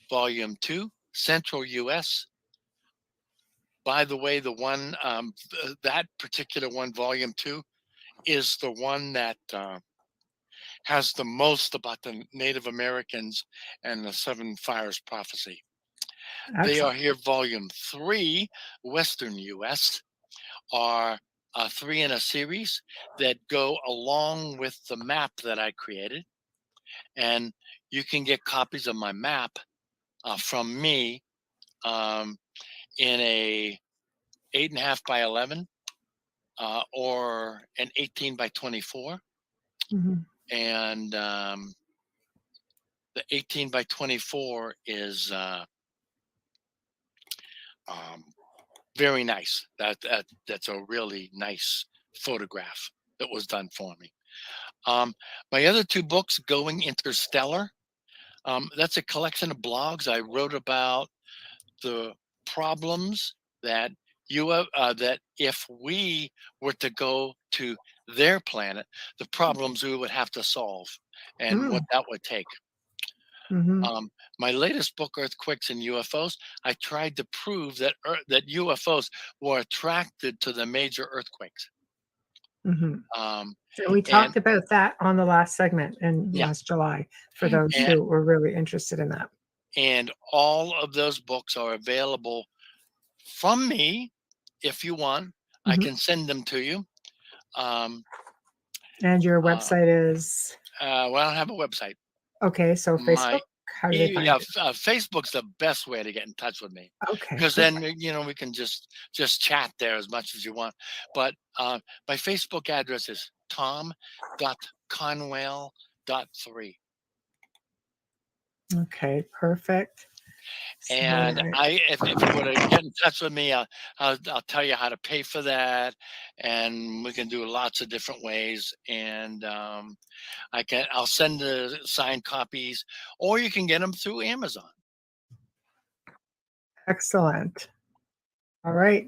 Speaker 10: Volume 2, Central US. By the way, the one, that particular one, Volume 2, is the one that has the most about the Native Americans and the Seven Fires prophecy. They are
Speaker 9: Excellent.
Speaker 10: here. Volume 3, Western US, are 3 in a series that go along with the map that I created. And you can get copies of my map from me in a 8.5 by 11 or an 18 by 24.
Speaker 9: Mhm.
Speaker 10: And the 18 by 24 is very nice. That's a really nice photograph that was done for me. My other 2 books, Going Interstellar, that's a collection of blogs I wrote about the problems that that if we were to go to their planet, the problems we would have to solve and what that would take.
Speaker 9: Mhm.
Speaker 10: My latest book, Earthquakes and UFOs, I tried to prove that that UFOs were attracted to the major earthquakes.
Speaker 9: Mhm.
Speaker 10: Um,
Speaker 9: So we
Speaker 10: and
Speaker 9: talked about that on the last segment in
Speaker 10: yeah,
Speaker 9: last July for those
Speaker 10: and,
Speaker 9: who were really interested in that.
Speaker 10: and all of those books are available from me. If you want, I
Speaker 9: Mhm.
Speaker 10: can send them to you.
Speaker 9: And your
Speaker 10: Uh,
Speaker 9: website is
Speaker 10: well, I don't have a website.
Speaker 9: okay. So
Speaker 10: My
Speaker 9: Facebook. How do they find you?
Speaker 10: Facebook's the best way to get in touch with me,
Speaker 9: Okay.
Speaker 10: because
Speaker 9: Perfect.
Speaker 10: then we can just chat there as much as you want. But my Facebook address is tom.conwell.3.
Speaker 9: Okay. Perfect. So,
Speaker 10: And if you want to get in touch with me, I'll tell you how to pay for that, and we can do lots of different ways. And I'll send the signed copies, or you can get them through Amazon.
Speaker 9: excellent. All right.